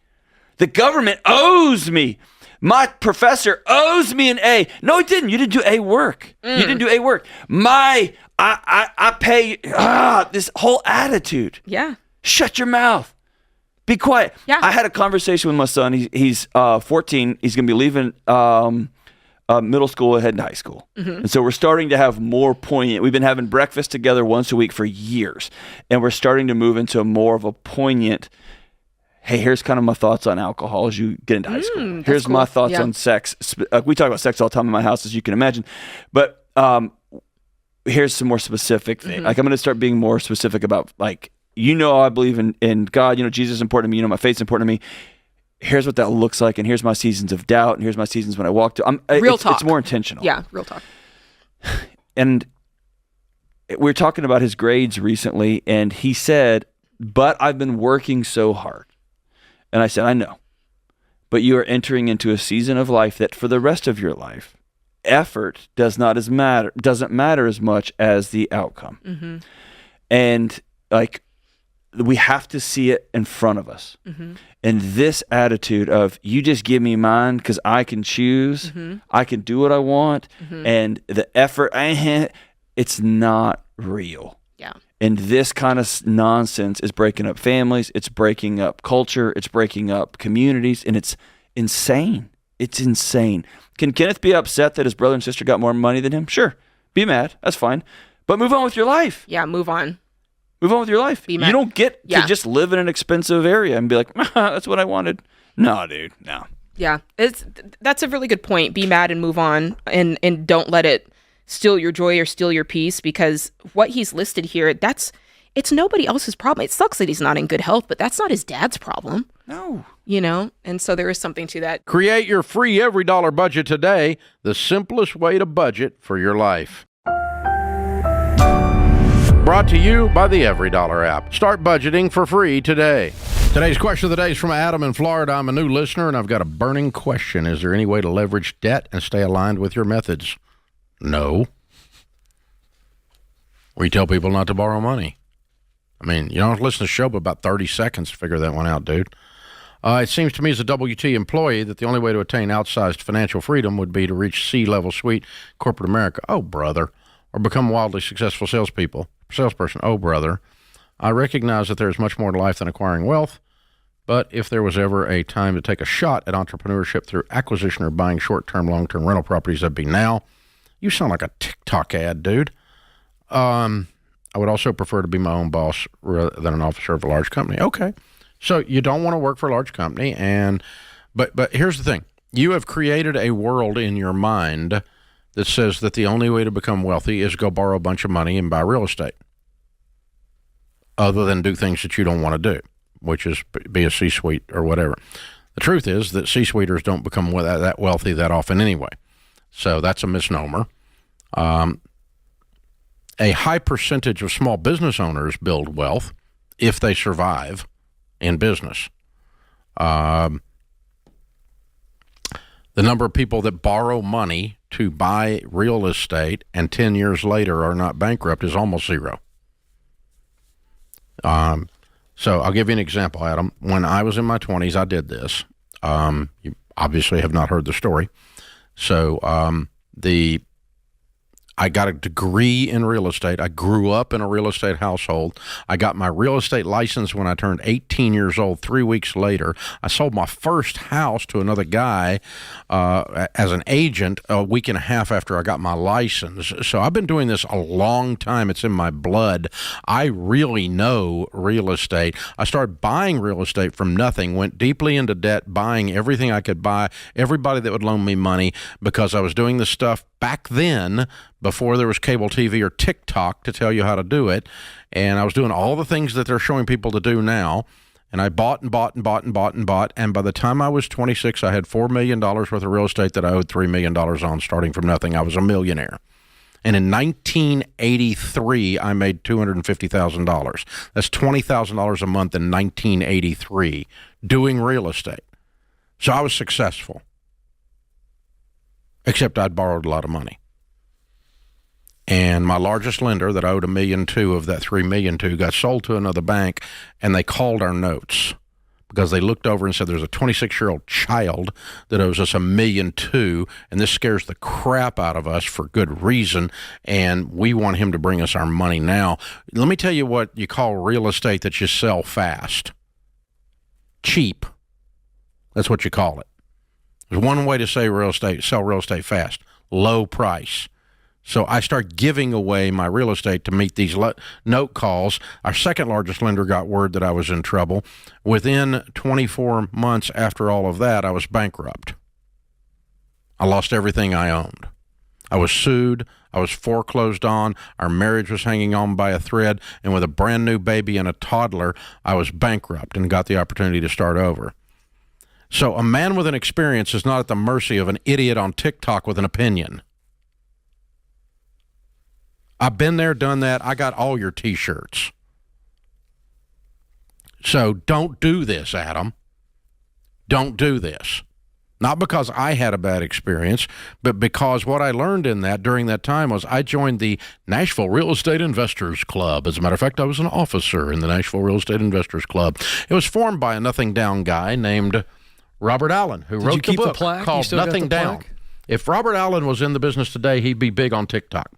The government owes me. My professor owes me an A. No, he didn't. You didn't do A work. You didn't do A work. I pay this whole attitude. Yeah. Shut your mouth. Be quiet. Yeah. I had a conversation with my son. He's 14. He's going to be leaving middle school and heading to high school. And so we're starting to have more poignant. We've been having breakfast together once a week for years. And we're starting to move into more of a poignant, hey, here's kind of my thoughts on alcohol as you get into high school. Here's my thoughts on sex. We talk about sex all the time in my house, as you can imagine. But here's some more specific things. Like, I'm going to start being more specific about, I believe in God. Jesus is important to me. My faith's important to me. Here's what that looks like, and here's my seasons of doubt, and here's my seasons when I walk to. Real talk. It's more intentional. Yeah, real talk. And we were talking about his grades recently, and he said, but I've been working so hard. And I said, I know. But you are entering into a season of life that for the rest of your life, effort doesn't matter as much as the outcome. And we have to see it in front of us. And this attitude of, you just give me mine because I can choose, I can do what I want, and the effort, it's not real. Yeah. And this kind of nonsense is breaking up families. It's breaking up culture. It's breaking up communities. And it's insane. It's insane. Can Kenneth be upset that his brother and sister got more money than him? Sure. Be mad. That's fine. But move on with your life. Yeah, move on. Move on with your life. Be mad. You don't get to just live in an expensive area and be like, that's what I wanted. No, dude. No. Yeah. That's a really good point. Be mad and move on, and don't let it steal your joy or steal your peace, because what he's listed here, it's nobody else's problem. It sucks that he's not in good health, but that's not his dad's problem. No. You know? And so there is something to that. Create your free every dollar budget today, the simplest way to budget for your life. Brought to you by the Every Dollar app. Start budgeting for free today. Today's question of the day is from Adam in Florida. I'm a new listener, and I've got a burning question. Is there any way to leverage debt and stay aligned with your methods? No. We tell people not to borrow money. I mean, you don't have to listen to the show but about 30 seconds to figure that one out, dude. It seems to me as a WT employee that the only way to attain outsized financial freedom would be to reach C-level suite corporate America. Oh, brother. Or become wildly successful salesperson. Oh, brother. I recognize that there's much more to life than acquiring wealth, but if there was ever a time to take a shot at entrepreneurship through acquisition or buying short-term, long-term rental properties, that'd be now. You sound like a TikTok ad, dude. I would also prefer to be my own boss rather than an officer of a large company. Okay. So you don't want to work for a large company, but here's the thing. You have created a world in your mind that says that the only way to become wealthy is go borrow a bunch of money and buy real estate, other than do things that you don't want to do, which is be a C-suite or whatever. The truth is that C-suiters don't become that wealthy that often anyway. So that's a misnomer. A high percentage of small business owners build wealth if they survive in business. The number of people that borrow money to buy real estate and 10 years later are not bankrupt is almost zero. So I'll give you an example, Adam. When I was in my 20s, I did this. You obviously have not heard the story. So I got a degree in real estate. I grew up in a real estate household. I got my real estate license when I turned 18 years old. 3 weeks later, I sold my first house to another guy as an agent a week and a half after I got my license. So I've been doing this a long time. It's in my blood. I really know real estate. I started buying real estate from nothing, went deeply into debt, buying everything I could buy, everybody that would loan me money, because I was doing this stuff back then, before there was cable TV or TikTok to tell you how to do it. And I was doing all the things that they're showing people to do now. And I bought and bought and bought and bought and bought. And by the time I was 26, I had $4 million worth of real estate that I owed $3 million on, starting from nothing. I was a millionaire. And in 1983, I made $250,000. That's $20,000 a month in 1983 doing real estate. So I was successful. Except I'd borrowed a lot of money. And my largest lender that I owed $1.2 million of that $3 million to got sold to another bank, and they called our notes because they looked over and said there's a 26-year-old child that owes us $1.2 million, and this scares the crap out of us for good reason, and we want him to bring us our money now. Let me tell you what you call real estate that you sell fast. Cheap. That's what you call it. There's one way to sell real estate fast. Low price. So I start giving away my real estate to meet these note calls. Our second largest lender got word that I was in trouble. Within 24 months after all of that, I was bankrupt. I lost everything I owned. I was sued. I was foreclosed on. Our marriage was hanging on by a thread. And with a brand new baby and a toddler, I was bankrupt and got the opportunity to start over. So a man with an experience is not at the mercy of an idiot on TikTok with an opinion. I've been there, done that. I got all your T-shirts. So don't do this, Adam. Don't do this. Not because I had a bad experience, but because what I learned during that time was I joined the Nashville Real Estate Investors Club. As a matter of fact, I was an officer in the Nashville Real Estate Investors Club. It was formed by a nothing down guy named Robert Allen, who wrote the book called Nothing Down. If Robert Allen was in the business today, he'd be big on TikTok.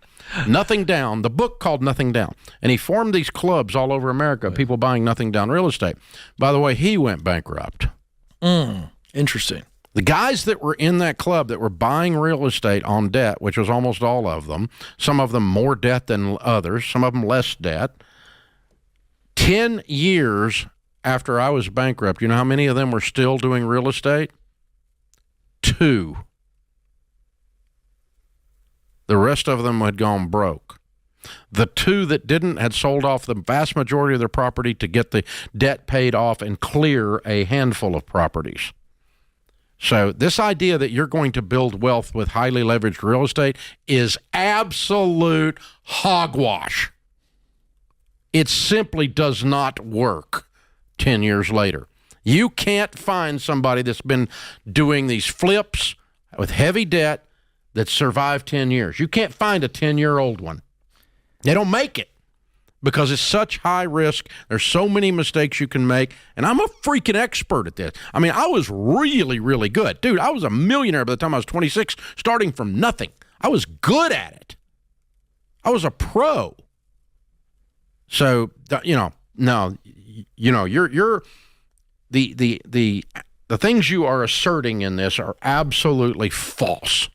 Nothing Down, the book called Nothing Down. And he formed these clubs all over America, people buying nothing down real estate. By the way, he went bankrupt. Interesting. The guys that were in that club that were buying real estate on debt, which was almost all of them, some of them more debt than others, some of them less debt, 10 years after I was bankrupt, you know how many of them were still doing real estate? 2. The rest of them had gone broke. The 2 that didn't had sold off the vast majority of their property to get the debt paid off and clear a handful of properties. So this idea that you're going to build wealth with highly leveraged real estate is absolute hogwash. It simply does not work 10 years later. You can't find somebody that's been doing these flips with heavy debt that survived 10 years. You can't find a 10-year-old one. They don't make it because it's such high risk. There's so many mistakes you can make, and I'm a freaking expert at this. I mean, I was really, really good. Dude, I was a millionaire by the time I was 26, starting from nothing. I was good at it. I was a pro. So, you're the things you are asserting in this are absolutely false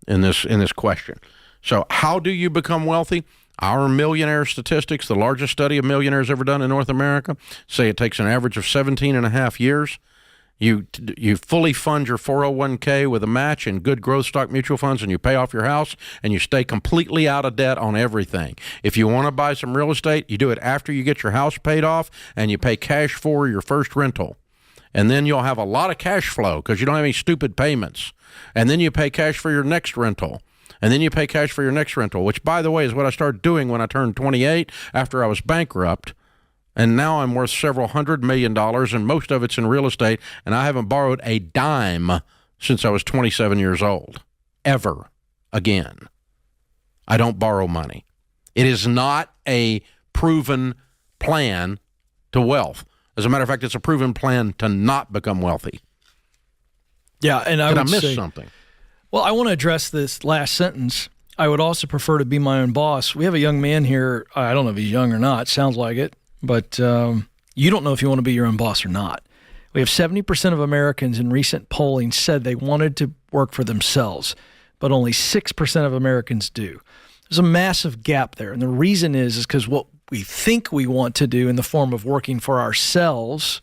in this question. So how do you become wealthy? Our millionaire statistics, the largest study of millionaires ever done in North America, say it takes an average of 17 and a half years. You fully fund your 401k with a match and good growth stock mutual funds, and you pay off your house, and you stay completely out of debt on everything. If you want to buy some real estate, you do it after you get your house paid off, and you pay cash for your first rental. And then you'll have a lot of cash flow because you don't have any stupid payments. And then you pay cash for your next rental. And then you pay cash for your next rental, which, by the way, is what I started doing when I turned 28 after I was bankrupt. And now I'm worth several $100 million, and most of it's in real estate, and I haven't borrowed a dime since I was 27 years old, ever again. I don't borrow money. It is not a proven plan to wealth. As a matter of fact, it's a proven plan to not become wealthy. Yeah, and I would miss say, something. Well, I want to address this last sentence. I would also prefer to be my own boss. We have a young man here. I don't know if he's young or not. Sounds like it. But you don't know if you want to be your own boss or not. We have 70% of Americans in recent polling said they wanted to work for themselves, but only 6% of Americans do. There's a massive gap there. And the reason is because what we think we want to do in the form of working for ourselves,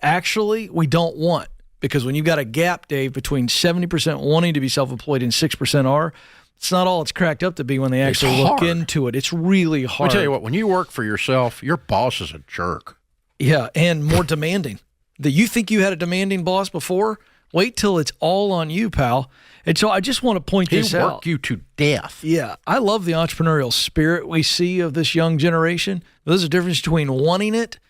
actually, we don't want. Because when you've got a gap, Dave, between 70% wanting to be self-employed and 6% are, it's not all it's cracked up to be when they actually look into it. It's really hard. I'll tell you what, when you work for yourself, your boss is a jerk. Yeah, and more demanding. You think you had a demanding boss before? Wait till it's all on you, pal. And so I just want to point this out. He worked you to death. Yeah, I love the entrepreneurial spirit we see of this young generation. There's a difference between wanting it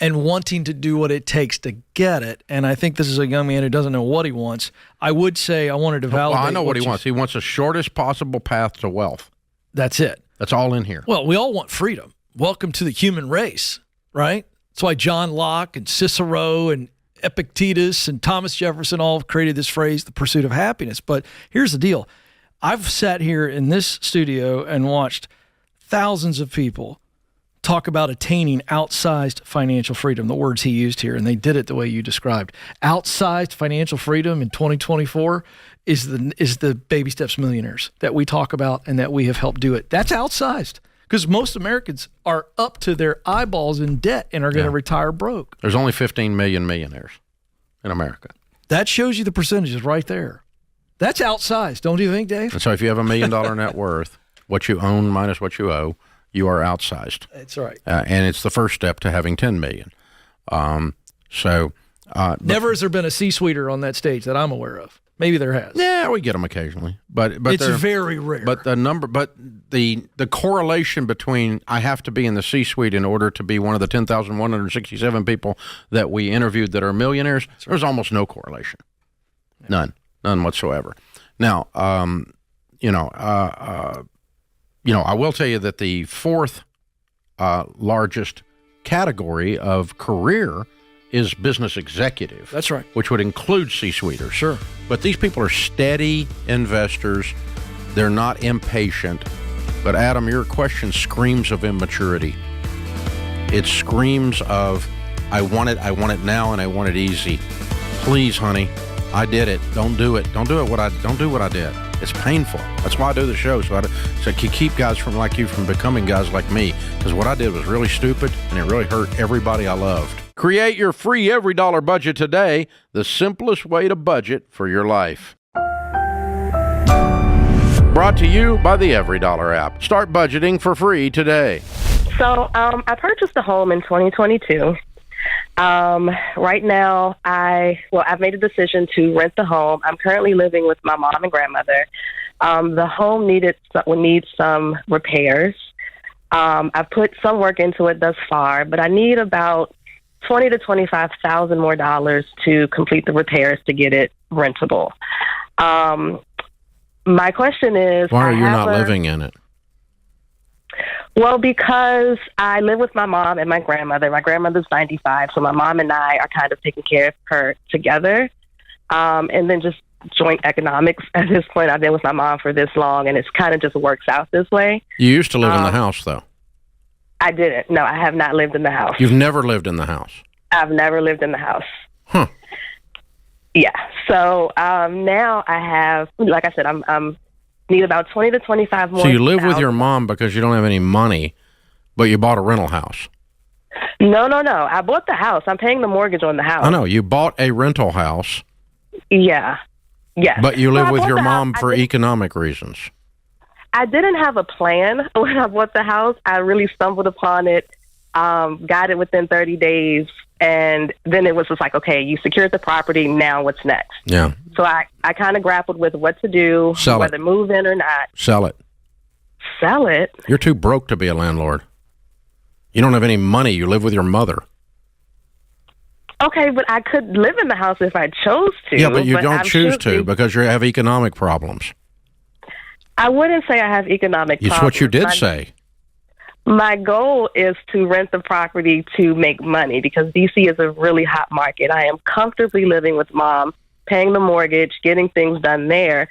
and wanting to do what it takes to get it. And I think this is a young man who doesn't know what he wants. I would say I wanted to validate. Well, I know what he wants. He wants the shortest possible path to wealth. That's it. That's all in here. Well, we all want freedom. Welcome to the human race, right? That's why John Locke and Cicero and Epictetus and Thomas Jefferson all created this phrase, the pursuit of happiness. But here's the deal. I've sat here in this studio and watched thousands of people talk about attaining outsized financial freedom, the words he used here, and they did it the way you described. Outsized financial freedom in 2024 is the Baby Steps Millionaires that we talk about and that we have helped do it. That's outsized because most Americans are up to their eyeballs in debt and are going to retire broke. There's only 15 million millionaires in America. That shows you the percentages right there. That's outsized, don't you think, Dave? And so if you have $1 million net worth, what you own minus what you owe, you are outsized. That's right. And it's the first step to having 10 million. Never has there been a C-suiter on that stage that I'm aware of. Maybe there has. Yeah, we get them occasionally, but it's very rare. But the correlation between I have to be in the C-suite in order to be one of the 10,167 people that we interviewed that are millionaires, there's almost no correlation. None whatsoever. Now, I will tell you that the fourth largest category of career is business executive. That's right. Which would include C-suiters. Sure. But these people are steady investors. They're not impatient. But Adam, your question screams of immaturity. It screams of, I want it now, and I want it easy. Please, honey, I did it. Don't do it. Don't do what I did. It's painful. That's why I do the show, so I can keep guys from like you from becoming guys like me, because what I did was really stupid, and it really hurt everybody I loved. Create your free every dollar budget today, the simplest way to budget for your life. Brought to you by the Every Dollar app. Start budgeting for free today. So I purchased a home in 2022. Right now, I've made a decision to rent the home. I'm currently living with my mom and grandmother. The home needs some repairs. I've put some work into it thus far, but I need about $20,000 to $25,000 more to complete the repairs to get it rentable. My question is, why are you not living in it? Well, because I live with my mom and my grandmother. My grandmother's 95, so my mom and I are kind of taking care of her together. And then just joint economics at this point. I've been with my mom for this long, and it's kind of just works out this way. You used to live in the house, though. I didn't. No, I have not lived in the house. You've never lived in the house? I've never lived in the house. Huh. Yeah. So now I have, like I said, I'm need about $20,000 to $25,000 more. So you live with your mom because you don't have any money, but you bought a rental house. No. I bought the house. I'm paying the mortgage on the house. I know. You bought a rental house. Yeah. Yes. But you live with your mom for economic reasons. I didn't have a plan when I bought the house. I really stumbled upon it, got it within 30 days, and then it was just like, okay, you secured the property, now what's next? Yeah. So I kind of grappled with what to do, whether move in or not. Sell it. Sell it? You're too broke to be a landlord. You don't have any money. You live with your mother. Okay, but I could live in the house if I chose to. Yeah, but you don't choose to because you have economic problems. I wouldn't say I have economic problems. It's what you did say. My goal is to rent the property to make money because D.C. is a really hot market. I am comfortably living with mom, paying the mortgage, getting things done there,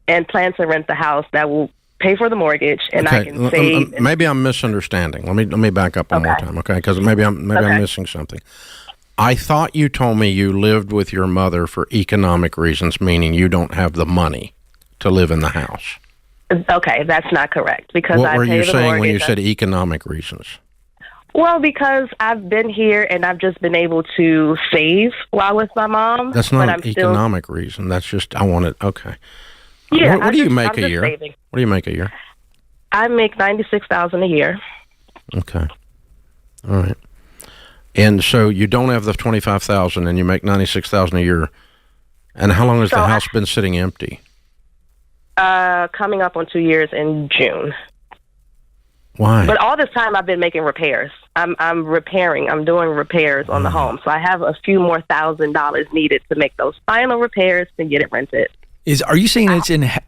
and plan to rent the house that will pay for the mortgage, and I can save. Maybe I'm misunderstanding. Let me back up one more time, okay? Because maybe I'm missing something. I thought you told me you lived with your mother for economic reasons, meaning you don't have the money to live in the house. Okay, that's not correct because what were you saying when you mortgage. said economic reasons? Well, because I've been here and I've just been able to save while with my mom. That's not an economic reason. That's just, I want it. Okay. Yeah. What do you make a year? Saving. What do you make a year? I make $96,000 a year. Okay. All right. And so you don't have the $25,000 and you make $96,000 a year. And how long has the house been sitting empty? Coming up on 2 years in June. Why? But all this time I've been making repairs. I'm repairing. I'm doing repairs on the home. So I have a few more $1,000 needed to make those final repairs to get it rented. Are you saying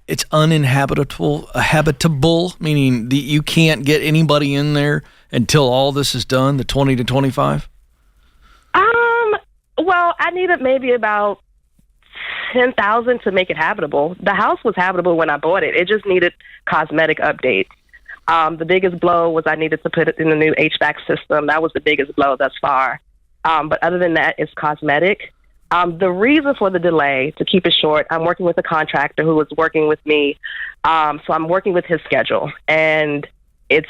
it's uninhabitable, habitable, meaning you can't get anybody in there until all this is done, the 20 to 25? Well, I needed maybe about $10,000 to make it habitable. The house was habitable when I bought it. It just needed cosmetic updates. The biggest blow was I needed to put it in the new HVAC system. That was the biggest blow thus far. But other than that, it's cosmetic. The reason for the delay, to keep it short, I'm working with a contractor who is working with me. So I'm working with his schedule. And it's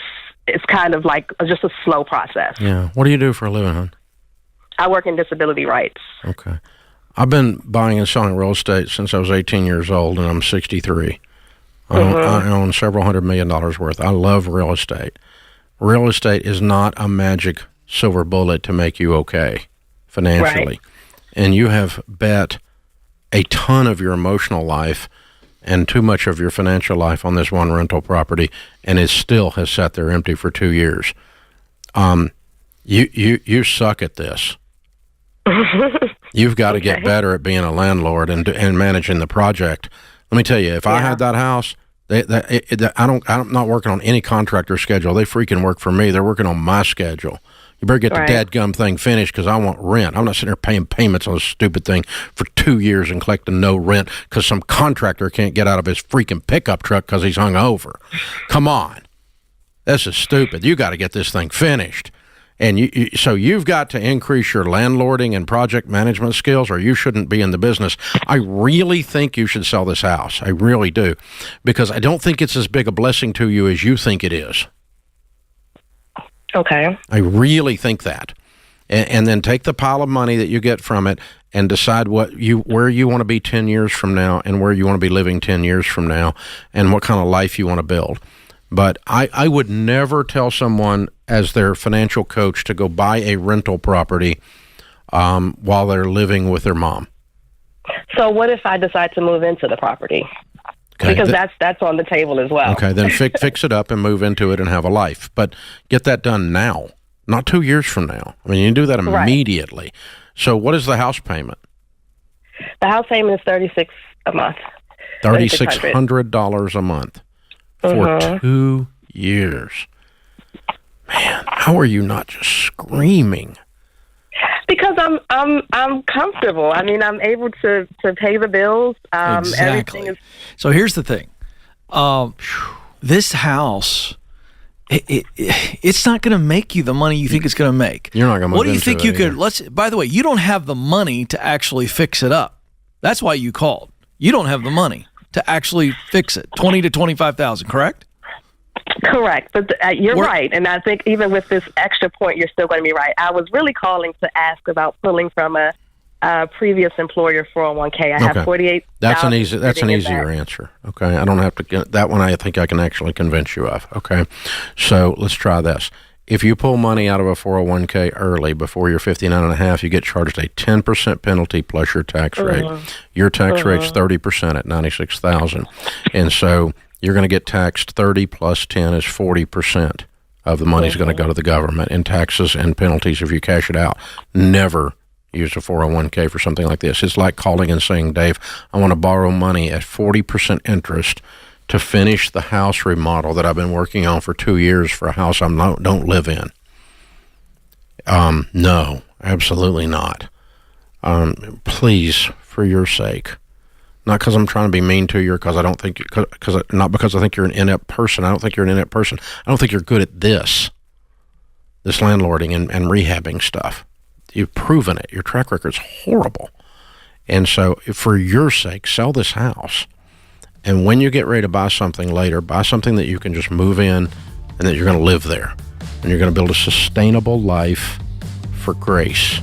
kind of like just a slow process. Yeah. What do you do for a living, hon? I work in disability rights. Okay. I've been buying and selling real estate since I was 18 years old, and I'm 63. I own several $100 million worth. I love real estate. Real estate is not a magic silver bullet to make you okay financially. Right. And you have bet a ton of your emotional life and too much of your financial life on this one rental property, and it still has sat there empty for 2 years. You suck at this. You've got to get better at being a landlord and managing the project. Let me tell you, if I had that house, I'm not working on any contractor schedule. They freaking work for me. They're working on my schedule. You better get the dadgum thing finished because I want rent. I'm not sitting there paying payments on this stupid thing for 2 years and collecting no rent because some contractor can't get out of his freaking pickup truck because he's hungover. Come on. This is stupid. You got to get this thing finished. And so you've got to increase your landlording and project management skills, or you shouldn't be in the business. I really think you should sell this house. I really do, because I don't think it's as big a blessing to you as you think it is. Okay. I really think that. And then take the pile of money that you get from it and decide where you want to be 10 years from now, and where you want to be living 10 years from now, and what kind of life you want to build. But I would never tell someone as their financial coach to go buy a rental property while they're living with their mom. So what if I decide to move into the property? Okay, because that's on the table as well. Okay, then fix it up and move into it and have a life. But get that done now, not 2 years from now. I mean, you can do that immediately. Right. So what is the house payment? The house payment is $36 a month. $3,600 a month. For 2 years. Man, how are you not just screaming? Because I'm comfortable. I mean, I'm able to pay the bills. Exactly. Everything is. So here's the thing. This house, it's not going to make you the money you think it's going to make. You're not going to. What do you think you could? By the way, you don't have the money to actually fix it up. That's why you called. You don't have the money to actually fix it. $20,000 to $25,000, correct? Correct, but you're right, and I think even with this extra point, you're still going to be right. I was really calling to ask about pulling from a previous employer 401k. I have 48. That's an easier answer. Okay, I don't have to get that one. I think I can actually convince you of. Okay, so let's try this. If you pull money out of a 401k early before you're 59 and a half, you get charged a 10% penalty plus your tax rate. Your tax rate's 30% at $96,000, and so you're going to get taxed 30 plus 10 is 40% of the money's going to go to the government in taxes and penalties if you cash it out. Never use a 401k for something like this. It's like calling and saying, Dave, I want to borrow money at 40% interest to finish the house remodel that I've been working on for 2 years for a house I don't live in. No, absolutely not. Please, for your sake. Not because I'm trying to be mean to you, or because I don't think, not because I think you're an inept person. I don't think you're an inept person. I don't think you're good at this landlording and rehabbing stuff. You've proven it. Your track record's horrible. And so for your sake, sell this house. And when you get ready to buy something later, buy something that you can just move in and that you're going to live there. And you're going to build a sustainable life for Grace.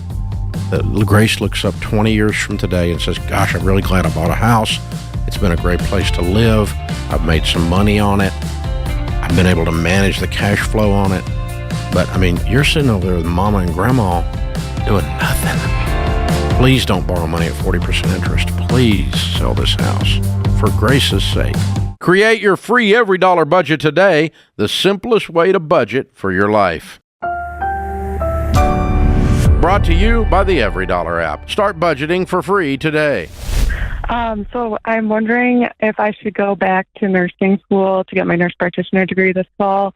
That Grace looks up 20 years from today and says, gosh, I'm really glad I bought a house. It's been a great place to live. I've made some money on it. I've been able to manage the cash flow on it. But, I mean, you're sitting over there with Mama and Grandma doing nothing. Please don't borrow money at 40% interest. Please sell this house for Grace's sake. Create your free Every Dollar budget today, the simplest way to budget for your life. Brought to you by the Every Dollar app. Start budgeting for free today. So I'm wondering if I should go back to nursing school to get my nurse practitioner degree this fall.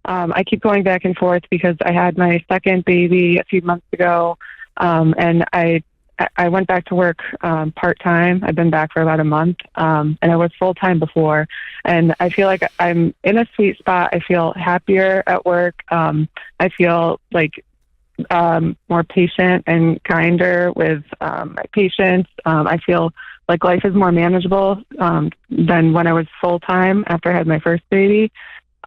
I keep going back and forth because I had my second baby a few months ago, and I went back to work part-time. I've been back for about a month, and I was full-time before. And I feel like I'm in a sweet spot. I feel happier at work. I feel like more patient and kinder with my patients. I feel like life is more manageable than when I was full-time after I had my first baby.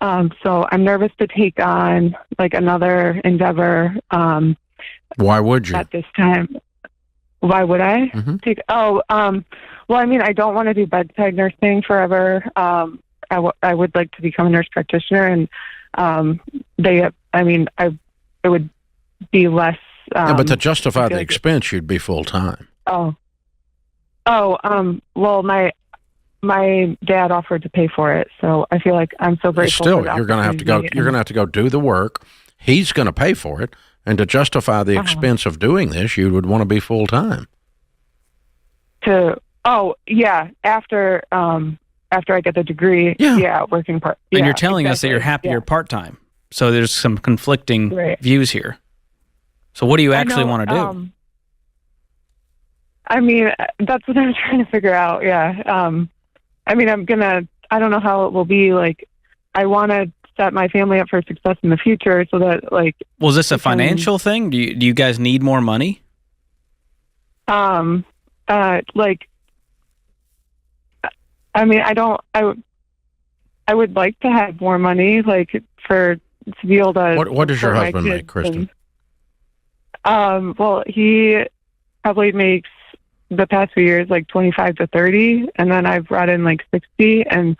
So I'm nervous to take on like another endeavor. Why would you? At this time. Why would I take? Well, I mean, I don't want to do bedside nursing forever. I would like to become a nurse practitioner, and it would be less. But to justify the expense, you'd be full time. Well, my dad offered to pay for it, so I feel like I'm so grateful. Still, you're going to have to go. You're going to have to go do the work. He's going to pay for it. And to justify the expense of doing this, you would want to be full time. After I get the degree, working part. And you're telling us that you're happier part time. So there's some conflicting views here. So what do you actually want to do? I mean, that's what I'm trying to figure out. Yeah. I mean, I don't know how it will be. Like, I want to set my family up for success in the future so that, like... Was this a financial thing? Do you guys need more money? Like, I mean, I would like to have more money, like, to be able to... What does your husband make, Kristen? Well, he probably makes the past few years like 25 to 30, and then I've brought in like 60, and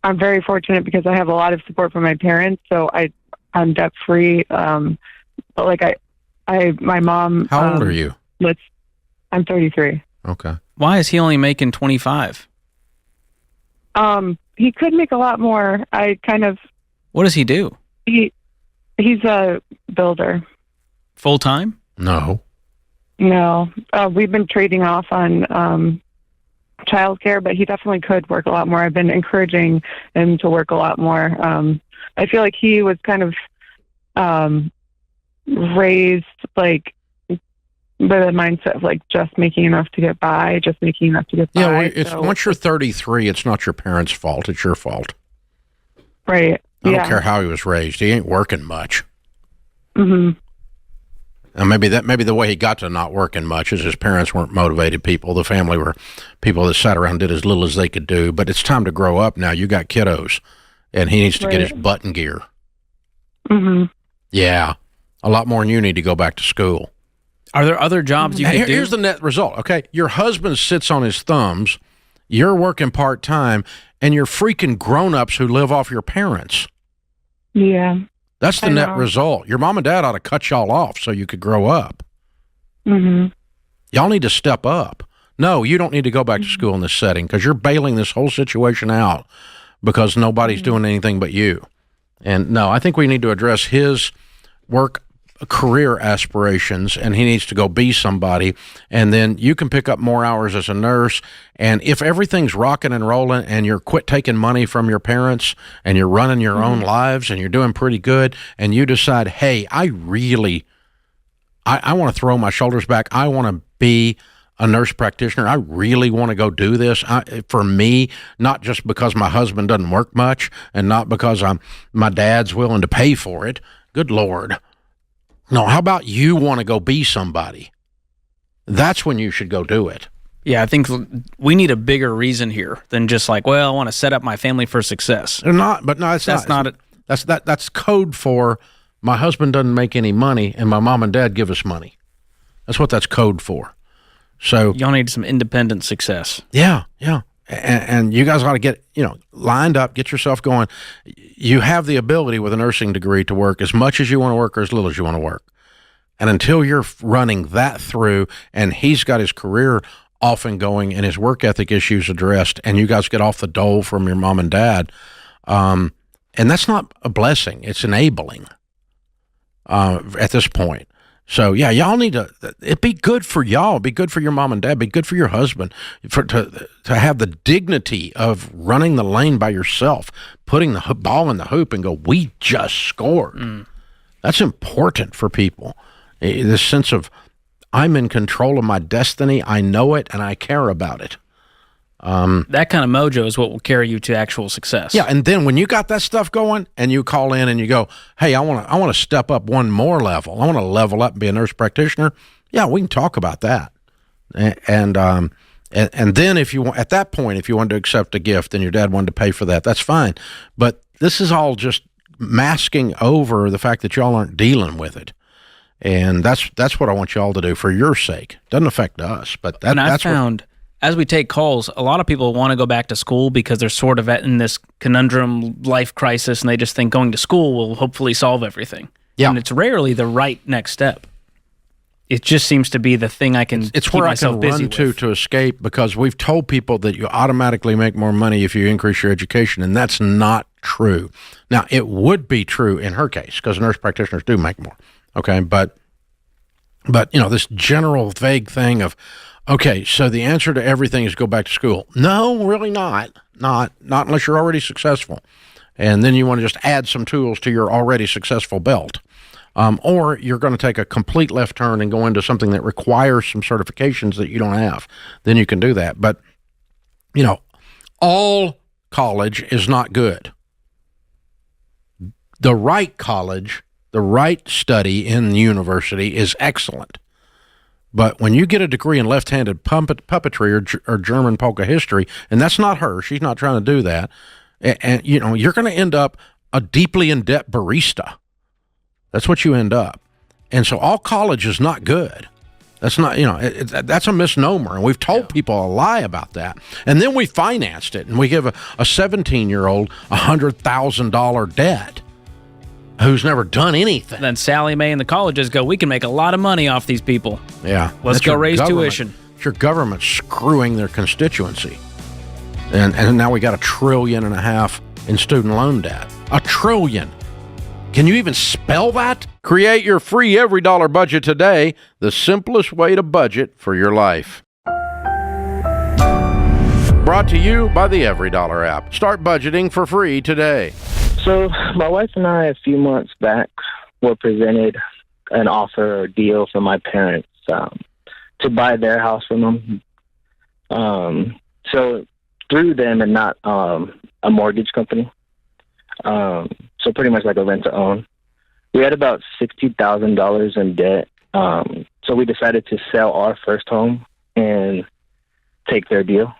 I'm very fortunate because I have a lot of support from my parents, so I'm debt free. But like my mom. How old are you? I'm 33. Okay. Why is he only making 25? He could make a lot more. What does he do? He's a builder. Full time? No. We've been trading off on childcare, but he definitely could work a lot more. I've been encouraging him to work a lot more. I feel like he was kind of raised like with a mindset of like just making enough to get by. Yeah, once you're 33, it's not your parents' fault. It's your fault. Right. I don't care how he was raised. He ain't working much. Mm-hmm. And maybe the way he got to not working much is his parents weren't motivated people. The family were people that sat around and did as little as they could do. But it's time to grow up now. You got kiddos, and he needs to get his butt in gear. Mm-hmm. Yeah, a lot more than you need to go back to school. Are there other jobs you can do? Here's the net result, okay? Your husband sits on his thumbs, you're working part-time, and you're freaking grown-ups who live off your parents. Yeah. That's the net result. Your mom and dad ought to cut y'all off so you could grow up. Mm-hmm. Y'all need to step up. No, you don't need to go back to school in this setting because you're bailing this whole situation out because nobody's doing anything but you. And no, I think we need to address his work career aspirations, and he needs to go be somebody, and then you can pick up more hours as a nurse. And if everything's rocking and rolling and you're quit taking money from your parents and you're running your own lives and you're doing pretty good, and you decide, hey, I want to throw my shoulders back, I want to be a nurse practitioner, I really want to go do this. For me, not just because my husband doesn't work much and not because my dad's willing to pay for it. Good Lord. No, how about you want to go be somebody? That's when you should go do it. Yeah, I think we need a bigger reason here than just like, well, I want to set up my family for success. That's code for my husband doesn't make any money and my mom and dad give us money. That's what that's code for. So y'all need some independent success. Yeah. And you guys ought to get, lined up, get yourself going. You have the ability with a nursing degree to work as much as you want to work or as little as you want to work. And until you're running that through and he's got his career off and going and his work ethic issues addressed and you guys get off the dole from your mom and dad, and that's not a blessing, it's enabling at this point. So, yeah, y'all need to, it'd be good for y'all, be good for your mom and dad, be good for your husband, to have the dignity of running the lane by yourself, putting the ball in the hoop and go, we just scored. That's important for people. This sense of, I'm in control of my destiny, I know it, and I care about it. That kind of mojo is what will carry you to actual success. Yeah, and then when you got that stuff going and you call in and you go, hey, I want to step up one more level. I want to level up and be a nurse practitioner. Yeah, we can talk about that. And then if you want, at that point, if you wanted to accept a gift and your dad wanted to pay for that, that's fine. But this is all just masking over the fact that y'all aren't dealing with it. And that's what I want y'all to do for your sake. Doesn't affect us, but that's found. As we take calls, a lot of people want to go back to school because they're sort of in this conundrum life crisis, and they just think going to school will hopefully solve everything. Yeah. And it's rarely the right next step. It just seems to be the thing I can It's keep where I myself can busy run to escape, because we've told people that you automatically make more money if you increase your education, and that's not true. Now, it would be true in her case because nurse practitioners do make more. Okay, but this general vague thing of, okay, so the answer to everything is go back to school. No, really not. Not unless you're already successful. And then you want to just add some tools to your already successful belt. Or you're going to take a complete left turn and go into something that requires some certifications that you don't have. Then you can do that. But, all college is not good. The right college, the right study in the university is excellent. But when you get a degree in left-handed puppetry or German polka history, and that's not her, she's not trying to do that, and you're going to end up a deeply in-debt barista. That's what you end up. And so all college is not good. That's not, that's a misnomer. And we've told people a lie about that. And then we financed it, and we give a 17-year-old $100,000 debt who's never done anything. Then Sally Mae and the colleges go, we can make a lot of money off these people. Yeah. Let's go raise tuition. It's your government screwing their constituency. And now we got $1.5 trillion in student loan debt. $1 trillion. Can you even spell that? Create your free Every Dollar budget today, the simplest way to budget for your life. Brought to you by the Every Dollar app. Start budgeting for free today. So my wife and I, a few months back, were presented an offer or deal from my parents to buy their house from them. So through them and not a mortgage company. So pretty much like a rent-to-own. We had about $60,000 in debt. So we decided to sell our first home and take their deal.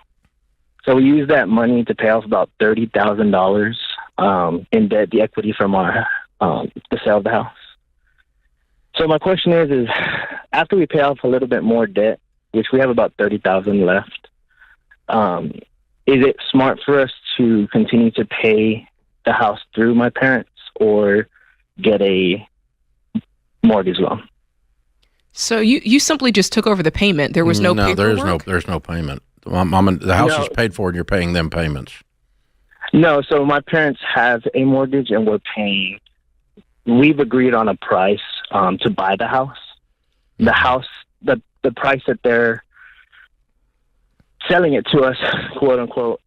So we used that money to pay off about $30,000 in debt, the equity from our the sale of the house. So my question is after we pay off a little bit more debt, which we have about $30,000 left, is it smart for us to continue to pay the house through my parents or get a mortgage loan? So you simply just took over the payment. There was no paperwork? There's no payment. The house is paid for and you're paying them payments. No, so my parents have a mortgage and we've agreed on a price to buy the house. The house, the price that they're selling it to us, quote unquote,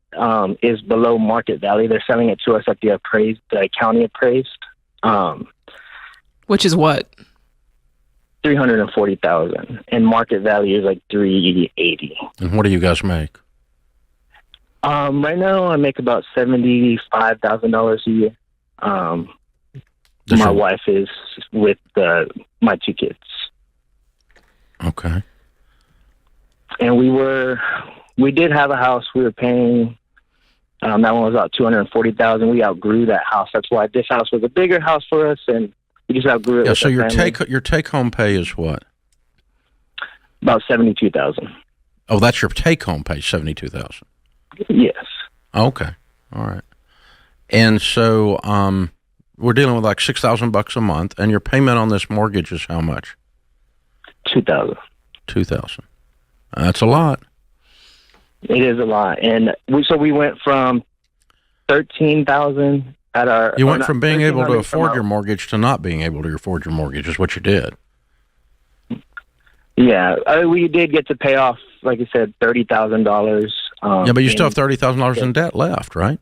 is below market value. They're selling it to us at the county appraised. Which is what? $340,000, and market value is like $380,000. And what do you guys make? Right now I make about $75,000 a year. My wife is with my two kids. Okay. And we did have a house we were paying. That one was about $240,000. We outgrew that house. That's why this house was a bigger house for us, and we just outgrew it. Yeah. So your take home pay is what? About $72,000. Oh, that's your take home pay, $72,000. Yes. Okay. All right. And so we're dealing with like $6,000 a month, and your payment on this mortgage is how much? $2,000. $2,000. That's a lot. It is a lot, and we went from $13,000 at our. You went from being able to afford your mortgage to not being able to afford your mortgage. Is what you did. Yeah, we did get to pay off, like you said, $30,000. Yeah, but you still have $30,000 in debt left, right?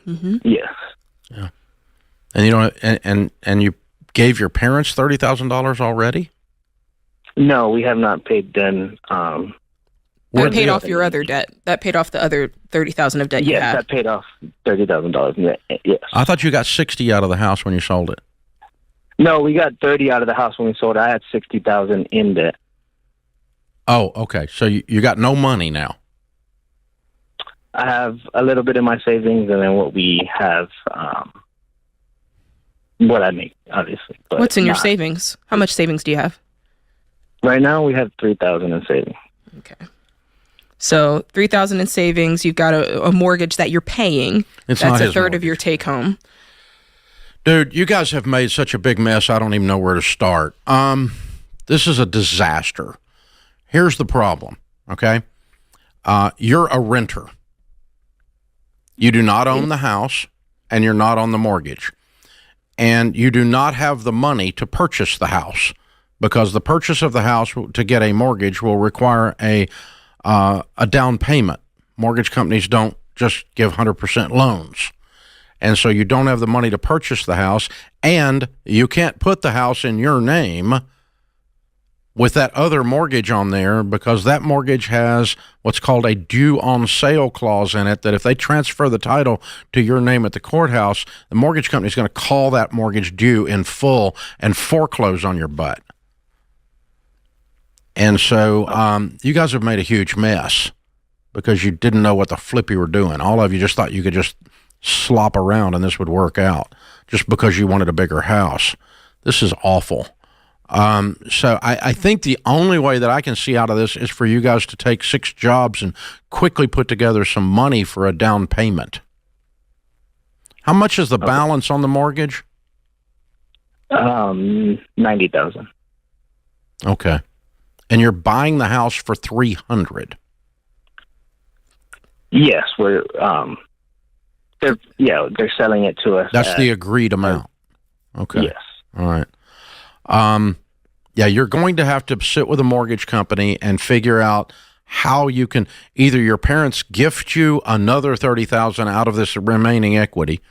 Mm-hmm. Yes. Yeah. And you don't. And you gave your parents $30,000 already? No, we have not paid them. That paid off your other debt. That paid off the other $30,000 of debt you had. Yes, that paid off $30,000. Yes. I thought you got $60,000 out of the house when you sold it. No, we got $30,000 out of the house when we sold it. I had $60,000 in debt. Oh, okay. So you got no money now. I have a little bit in my savings, and then what we have, what I make, obviously. But what's in your savings? How much savings do you have? Right now, we have $3,000 in savings. Okay. So $3,000 in savings. You've got a mortgage that you're paying. That's a third of your take home. Dude, you guys have made such a big mess. I don't even know where to start. This is a disaster. Here's the problem. Okay. You're a renter. You do not own the house, and you're not on the mortgage, and you do not have the money to purchase the house, because the purchase of the house to get a mortgage will require a down payment. Mortgage companies don't just give 100% loans. And so you don't have the money to purchase the house, and you can't put the house in your name with that other mortgage on there, because that mortgage has what's called a due on sale clause in it, that if they transfer the title to your name at the courthouse, the mortgage company is going to call that mortgage due in full and foreclose on your butt. And so you guys have made a huge mess because you didn't know what the flip you were doing. All of you just thought you could just slop around and this would work out just because you wanted a bigger house. This is awful. So I think the only way that I can see out of this is for you guys to take 6 jobs and quickly put together some money for a down payment. How much is the balance on the mortgage? $90,000. Okay. And you're buying the house for $300,000. Yes, they're selling it to us. That's the agreed amount. Okay. Yes. All right. You're going to have to sit with a mortgage company and figure out how you can either your parents gift you another $30,000 out of this remaining equity,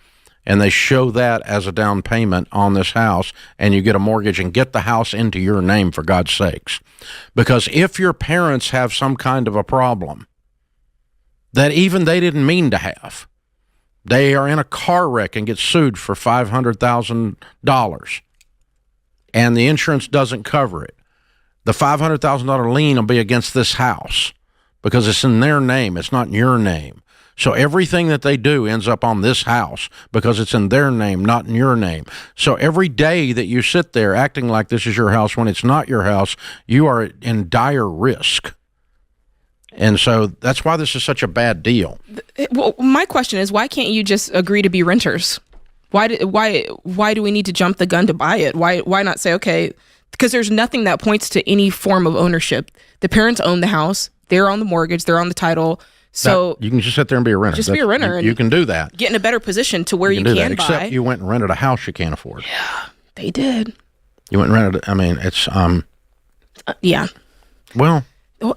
and they show that as a down payment on this house, and you get a mortgage and get the house into your name, for God's sakes. Because if your parents have some kind of a problem that even they didn't mean to have, they are in a car wreck and get sued for $500,000, and the insurance doesn't cover it, the $500,000 lien will be against this house because it's in their name. It's not in your name. So everything that they do ends up on this house because it's in their name, not in your name. So every day that you sit there acting like this is your house when it's not your house, you are in dire risk. And so that's why this is such a bad deal. Well, my question is, why can't you just agree to be renters? Why do we need to jump the gun to buy it? Why not say, okay, because there's nothing that points to any form of ownership. The parents own the house. They're on the mortgage. They're on the title. So you can just sit there and be a renter. Just be a renter. You can do that. Get in a better position to where you can buy. Except you went and rented a house you can't afford. Yeah, they did. You went and rented. I mean, it's yeah. Well,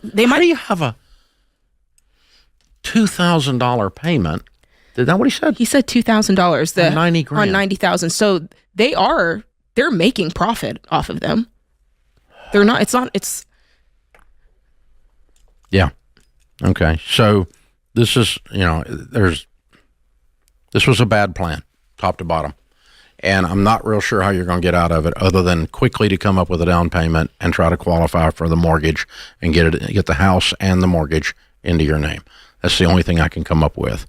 they might. How do you have a $2,000 payment? Is that what he said? He said $2,000. On $90,000. On $90,000. So they're making profit off of them. They're not. It's. Yeah. Okay. So this is, this was a bad plan, top to bottom. And I'm not real sure how you're going to get out of it other than quickly to come up with a down payment and try to qualify for the mortgage and get the house and the mortgage into your name. That's the only thing I can come up with.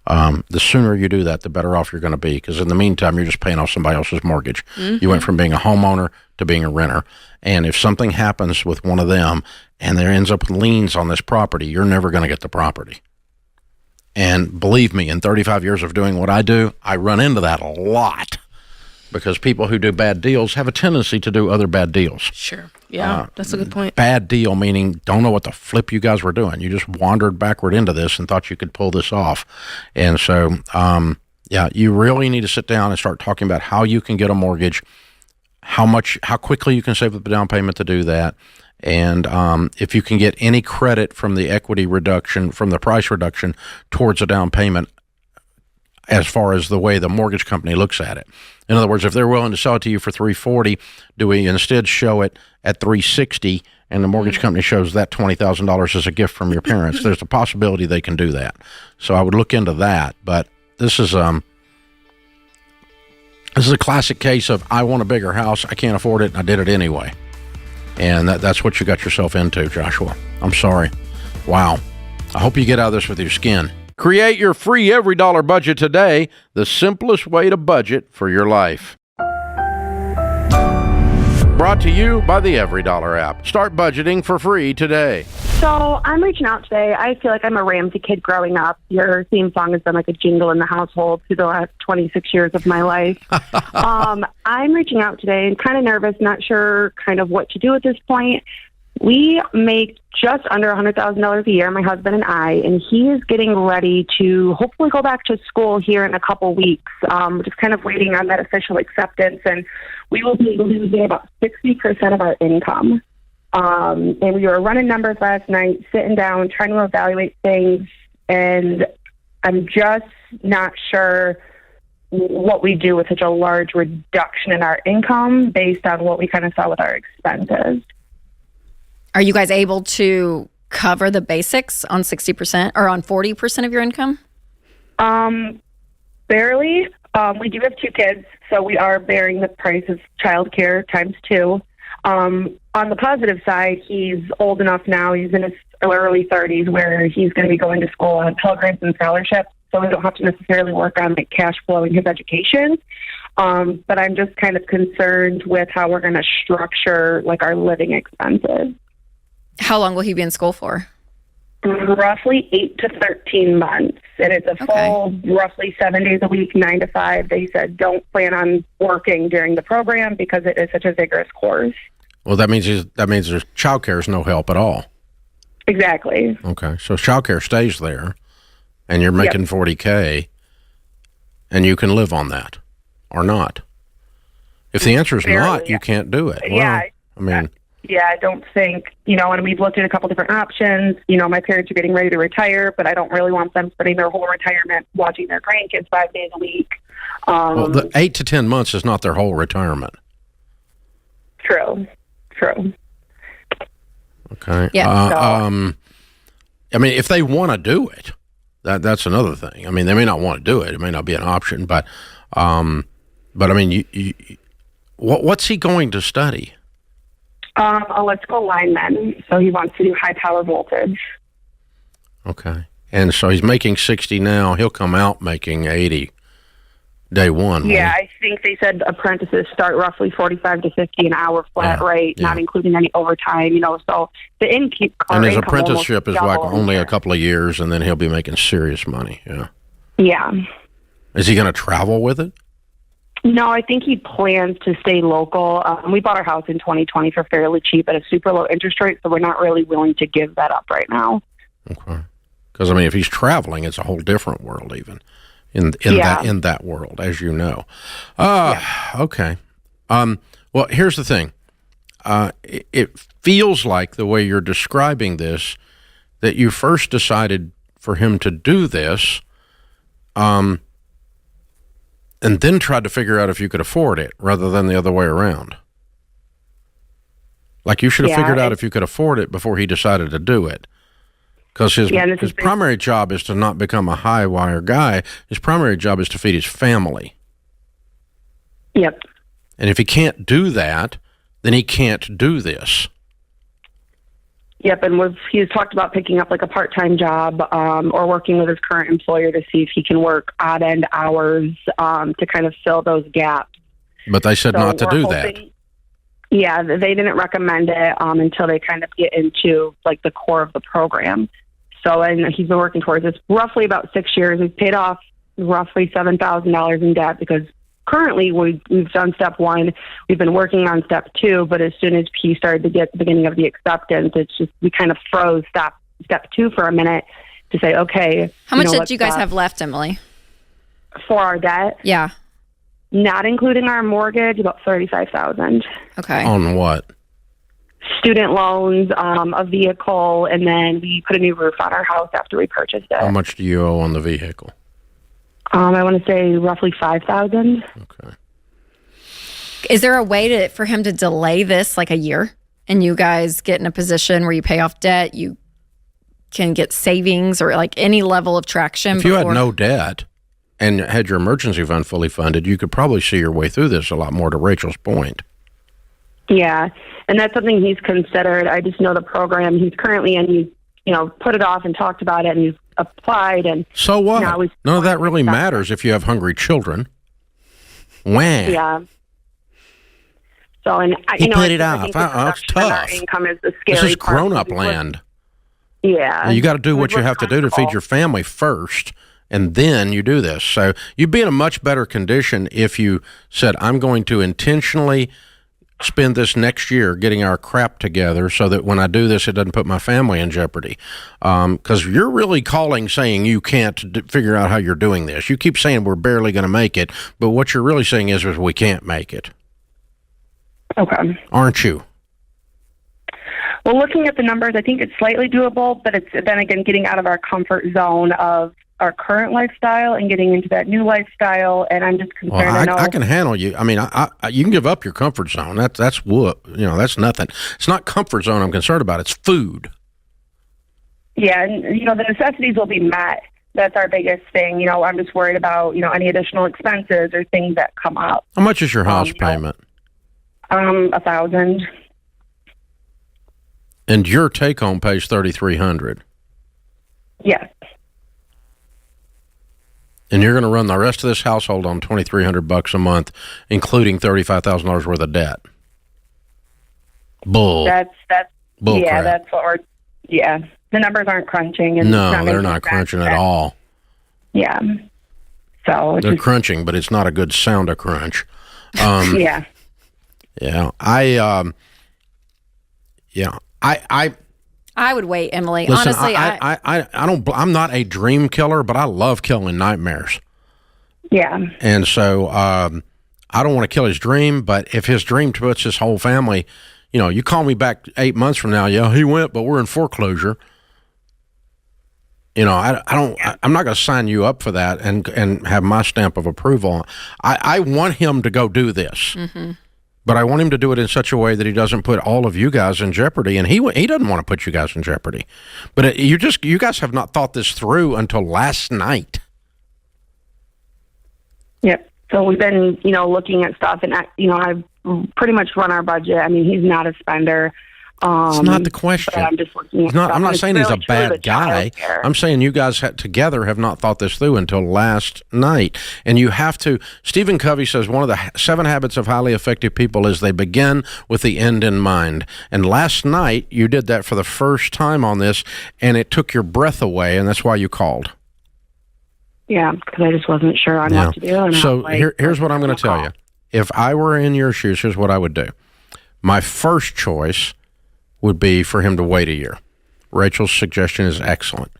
The sooner you do that, the better off you're going to be, because in the meantime, you're just paying off somebody else's mortgage. Mm-hmm. You went from being a homeowner to being a renter. And if something happens with one of them and there ends up with liens on this property, you're never going to get the property. And believe me, in 35 years of doing what I do, I run into that a lot, because people who do bad deals have a tendency to do other bad deals. Sure. Yeah, that's a good point. Bad deal meaning don't know what the flip you guys were doing. You just wandered backward into this and thought you could pull this off. And so, you really need to sit down and start talking about how you can get a mortgage, how quickly you can save up the down payment to do that. And if you can get any credit from the equity reduction, from the price reduction towards a down payment, as far as the way the mortgage company looks at it. In other words, if they're willing to sell it to you for $340, do we instead show it at $360, and the mortgage company shows that $20,000 as a gift from your parents? There's a possibility they can do that. So I would look into that. But this is a classic case of I want a bigger house, I can't afford it, and I did it anyway. And that's what you got yourself into, Joshua. I'm sorry. Wow. I hope you get out of this with your skin. Create your free Every Dollar budget today, the simplest way to budget for your life. Brought to you by the Every Dollar app. Start budgeting for free today. So I'm reaching out today. I feel like I'm a Ramsey kid growing up. Your theme song has been like a jingle in the household through the last 26 years of my life. I'm reaching out today and kind of nervous, not sure kind of what to do at this point. We make just under $100,000 a year, my husband and I, and he is getting ready to hopefully go back to school here in a couple weeks. Just kind of waiting on that official acceptance, and we will be able to get about 60% of our income. And we were running numbers last night, sitting down, trying to evaluate things, and I'm just not sure what we do with such a large reduction in our income based on what we kind of saw with our expenses. Are you guys able to cover the basics on 60% or on 40% of your income? Barely. We do have 2 kids, so we are bearing the price of childcare times 2. On the positive side, he's old enough now, he's in his early 30s, where he's going to be going to school on Pell Grants and scholarships, so we don't have to necessarily work on like cash flowing his education. But I'm just kind of concerned with how we're going to structure like our living expenses. How long will he be in school for? Roughly 8 to 13 months. And it's a full, roughly 7 days a week, 9 to 5. They said don't plan on working during the program because it is such a vigorous course. Well, that means there's childcare is no help at all. Exactly. Okay, so childcare stays there, and you're making $40K, and you can live on that, or not. If the answer is not, you can't do it. Well, Yeah. I mean, Yeah, I don't think, and we've looked at a couple different options. My parents are getting ready to retire, but I don't really want them spending their whole retirement watching their grandkids 5 days a week. well, the 8 to 10 months is not their whole retirement. True. Okay. Yeah. I mean, if they want to do it, that's another thing. I mean, they may not want to do it. It may not be an option, but I mean, what's he going to study? Electrical lineman. So he wants to do high power voltage. Okay. And so he's making 60 now. He'll come out making 80 day one. Yeah, I think they said apprentices start roughly 45 to 50 an hour flat rate, not including any overtime, so the income. And his apprenticeship is like only a couple of years, and then he'll be making serious money. Yeah. Yeah. Is he going to travel with it? No, I think he plans to stay local. We bought our house in 2020 for fairly cheap at a super low interest rate, so we're not really willing to give that up right now. Okay. Because, I mean, if he's traveling, it's a whole different world even in that world, as you know. Okay. Well, here's the thing. It feels like the way you're describing this, that you first decided for him to do this, and then tried to figure out if you could afford it rather than the other way around. Like you should have figured out if you could afford it before he decided to do it. Because his primary job is to not become a high wire guy. His primary job is to feed his family. Yep. And if he can't do that, then he can't do this. Yep, and he's talked about picking up like a part-time job or working with his current employer to see if he can work odd-end hours to kind of fill those gaps. But they said not to do that. Yeah, they didn't recommend it until they kind of get into like the core of the program. So, and he's been working towards this roughly about 6 years. He's paid off roughly $7,000 in debt because currently we've done step 1. We've been working on step 2, but as soon as he started to get the beginning of the acceptance, it's just we kind of froze step 2 for a minute to say, okay. How much did you guys have left, Emily? For our debt? Yeah. Not including our mortgage, about $35,000. Okay. On what? Student loans, a vehicle, and then we put a new roof on our house after we purchased it. How much do you owe on the vehicle? I want to say roughly $5,000. Okay. Is there a way for him to delay this like a year, and you guys get in a position where you pay off debt, you can get savings or like any level of traction? If you had no debt and had your emergency fund fully funded, you could probably see your way through this a lot more, to Rachel's point. Yeah, and that's something he's considered. I just know the program he's currently in, he's put it off and talked about it, and he's applied. And so what? None of that really matters if you have hungry children. When? Yeah. So, and he put it off. It's tough. Our income is the scary This is part. grown-up land. Yeah. You got to do what you have to do to feed your family first, and then you do this. So you'd be in a much better condition if you said, I'm going to intentionally spend this next year getting our crap together so that when I do this, it doesn't put my family in jeopardy. Because you're really saying you can't figure out how you're doing this. You keep saying we're barely going to make it, but what you're really saying is we can't make it. Okay. Aren't you? Well, looking at the numbers, I think it's slightly doable, but it's then again getting out of our comfort zone of our current lifestyle and getting into that new lifestyle. And I'm just concerned. Well, I can handle you. I mean, I you can give up your comfort zone. That's what, that's nothing. It's not comfort zone I'm concerned about. It's food. Yeah, and the necessities will be met. That's our biggest thing. I'm just worried about any additional expenses or things that come up. How much is your house payment? $1,000. And your take home pays $3,300. Yes. And you're going to run the rest of this household on $2,300 a month, including $35,000 worth of debt. Bull. That's Bull yeah. crap. That's what we're. Yeah, the numbers aren't crunching. And No, they're not crunching at all. Yeah. So they're crunching, but it's not a good sound of crunch. Yeah. Yeah. I would wait, Emily. Listen, honestly, I'm not a dream killer, but I love killing nightmares. Yeah. And so I don't want to kill his dream, but if his dream puts his whole family, you call me back 8 months from now, yeah, he went, but we're in foreclosure. I'm not going to sign you up for that and have my stamp of approval. I want him to go do this. Mm-hmm. But I want him to do it in such a way that he doesn't put all of you guys in jeopardy, and he doesn't want to put you guys in jeopardy. But you guys have not thought this through until last night. Yep. So we've been, looking at stuff, and I've pretty much run our budget. I mean, he's not a spender. It's not the question. I'm just looking at I'm not saying he's a bad guy. childcare. I'm saying you guys together have not thought this through until last night. And you have to. Stephen Covey says one of the 7 habits of highly effective people is they begin with the end in mind. And last night you did that for the first time on this, and it took your breath away, and that's why you called. Yeah, because I just wasn't sure on what to do. And so here's what I'm going to tell you. If I were in your shoes, here's what I would do. My first choice would be for him to wait a year. Rachel's suggestion is excellent.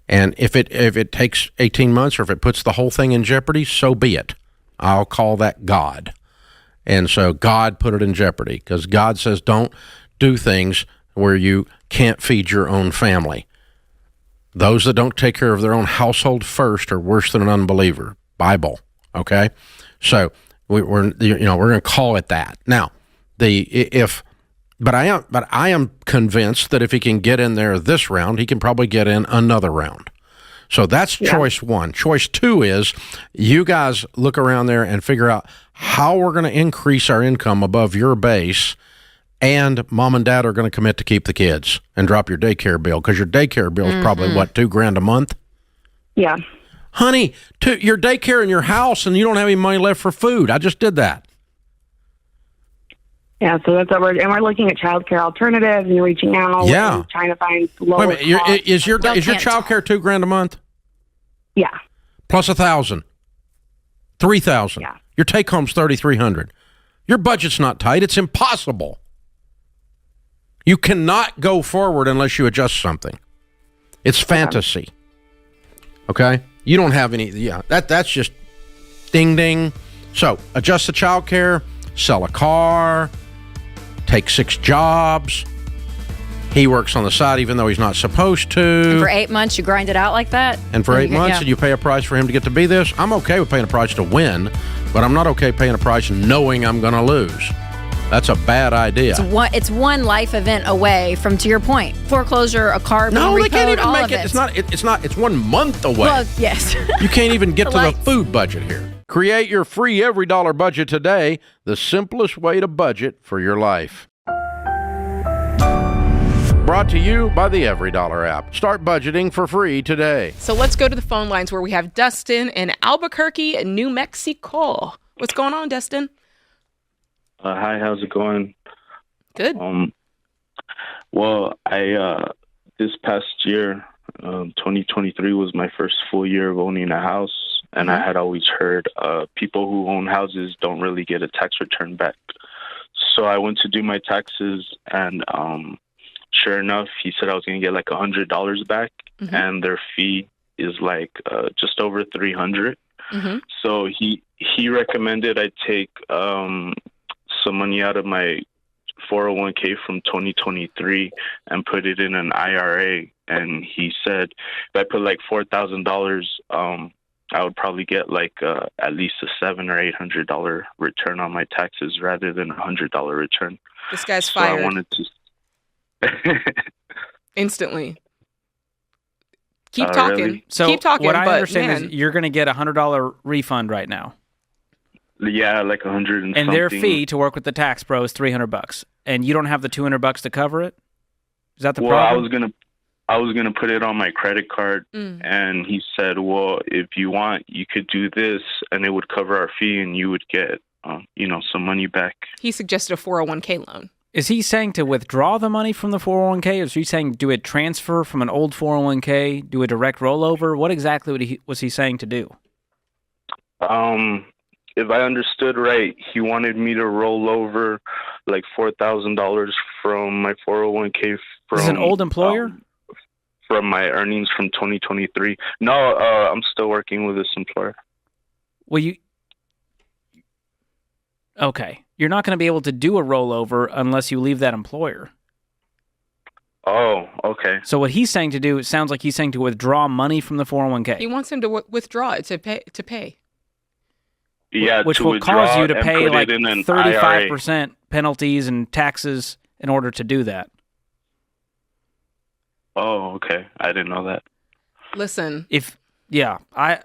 And if it takes 18 months or if it puts the whole thing in jeopardy, so be it. I'll call that God. And so God put it in jeopardy because God says don't do things where you can't feed your own family. Those that don't take care of their own household first are worse than an unbeliever. Bible, okay? So we're going to call it that. Now, But I am convinced that if he can get in there this round, he can probably get in another round. So that's choice 1. Choice 2 is you guys look around there and figure out how we're going to increase our income above your base, and mom and dad are going to commit to keep the kids and drop your daycare bill, because your daycare bill is probably, $2,000 a month? Yeah. Honey, your daycare in your house, and you don't have any money left for food. I just did that. Yeah, so that's what we're looking at childcare alternatives and reaching out and trying to find lower. Wait a minute, is your childcare $2,000 a month? Yeah. Plus $1,000, $3,000. Yeah. Your take home's $3,300. Your budget's not tight. It's impossible. You cannot go forward unless you adjust something. It's fantasy. Okay? You don't have any. Yeah, that's just ding ding. So adjust the childcare, sell a car. Take 6 jobs. He works on the side even though he's not supposed to. And for 8 months, you grind it out like that? And for 8 months, and you pay a price for him to get to be this? I'm okay with paying a price to win, but I'm not okay paying a price knowing I'm going to lose. That's a bad idea. It's one life event away from, to your point, foreclosure, a car being repoed, they can't even all make of it. It's 1 month away. Well, yes. You can't even get to the food budget here. Create your free every dollar budget today, the simplest way to budget for your life. Brought to you by the Every Dollar app. Start budgeting for free today. So let's go to the phone lines where we have Dustin in Albuquerque, New Mexico. What's going on, Dustin? Hi, how's it going? Good. Well, I this past year, 2023 was my first full year of owning a house. And I had always heard people who own houses don't really get a tax return back. So I went to do my taxes, and sure enough, he said I was going to get like $100 back, and their fee is like just over $300. So he recommended I take some money out of my 401k from 2023 and put it in an IRA and he said if I put like $4,000, I would probably get like at least a $700 or $800 return on my taxes rather than $100 return. This guy's fired. I wanted to instantly. Keep talking. Really? So keep talking. What I but, understand man, is you're going to get a $100 refund right now. Yeah, like 100 and their something. fee to work with the tax pro is $300, and you don't have the $200 to cover it. Is that the well, problem? I was gonna put it on my credit card, and he said, "Well, if you want, you could do this, and it would cover our fee, and you would get, some money back." he suggested a 401k loan. Is he saying to withdraw the money from the 401k, or is he saying do a transfer from an old 401k, do a direct rollover? What exactly was he saying to do? If I understood right, he wanted me to roll over like $4,000 from my 401k from Is this an old employer? From my earnings from 2023. No, I'm still working with this employer. Well, okay. You're not going to be able to do a rollover unless you leave that employer. Oh, okay. So what he's saying to do, it sounds like he's saying to withdraw money from the 401k. He wants him to withdraw it to pay. Yeah, which to will withdraw cause you to and pay put like it in an 35% penalties and taxes in order to do that. Oh, okay. I didn't know that. Listen. I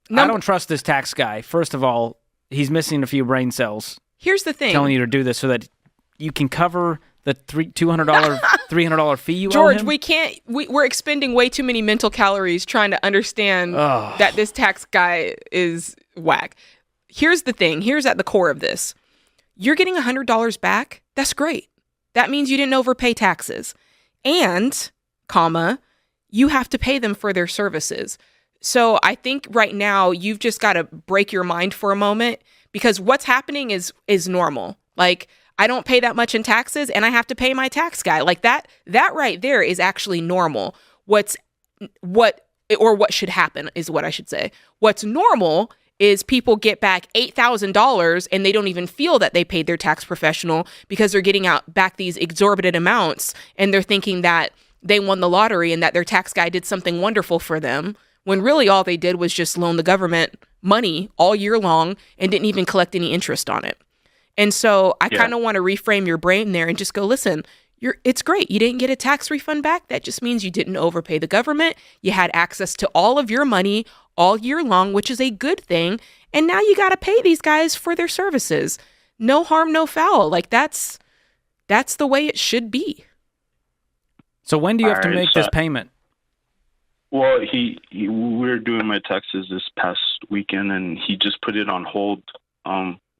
don't trust this tax guy. First of all, he's missing a few brain cells. Here's the thing. Telling you to do this so that you can cover the $200, $300 fee you owe George, him? we can't. We're expending way too many mental calories trying to understand that this tax guy is whack. Here's the thing. Here's at the core of this. You're getting $100 back. That's great. That means you didn't overpay taxes. And, you have to pay them for their services. So I think right now you've just got to break your mind for a moment because what's happening is normal. Like, I don't pay that much in taxes and I have to pay my tax guy. Like that right there is actually normal. What should happen is what I should say. What's normal is people get back $8,000 and they don't even feel that they paid their tax professional because they're getting back these exorbitant amounts and they're thinking that they won the lottery and that their tax guy did something wonderful for them when really all they did was just loan the government money all year long and didn't even collect any interest on it. And so I kind of want to reframe your brain there and just go, listen, it's great. You didn't get a tax refund back. That just means you didn't overpay the government. You had access to all of your money all year long, which is a good thing. And now you got to pay these guys for their services. No harm, no foul. Like that's the way it should be. So when do you have to make this payment? Well, we were doing my taxes this past weekend, and he just put it on hold.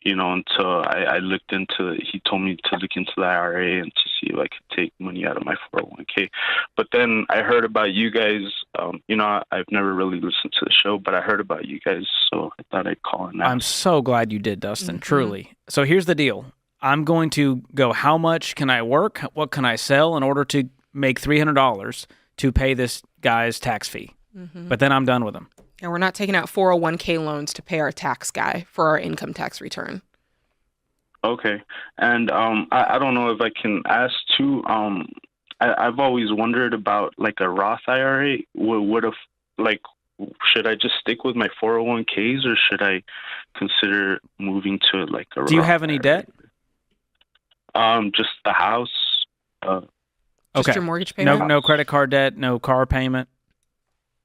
Until I looked into. He told me to look into the IRA and to see if I could take money out of my 401k. But then I heard about you guys. I've never really listened to the show, but I heard about you guys, so I thought I'd call and ask. I'm so glad you did, Dustin. Truly. So here's the deal. I'm going to go. How much can I work? What can I sell in order to make $300 to pay this guy's tax fee? But then I'm done with him. And we're not taking out 401k loans to pay our tax guy for our income tax return. Okay. And I don't know if I can ask too. I've always wondered about like a Roth IRA. Should I just stick with my 401ks or should I consider moving to like a Roth? Do you have any debt? Just the house. Just your mortgage payment? No credit card debt, no car payment?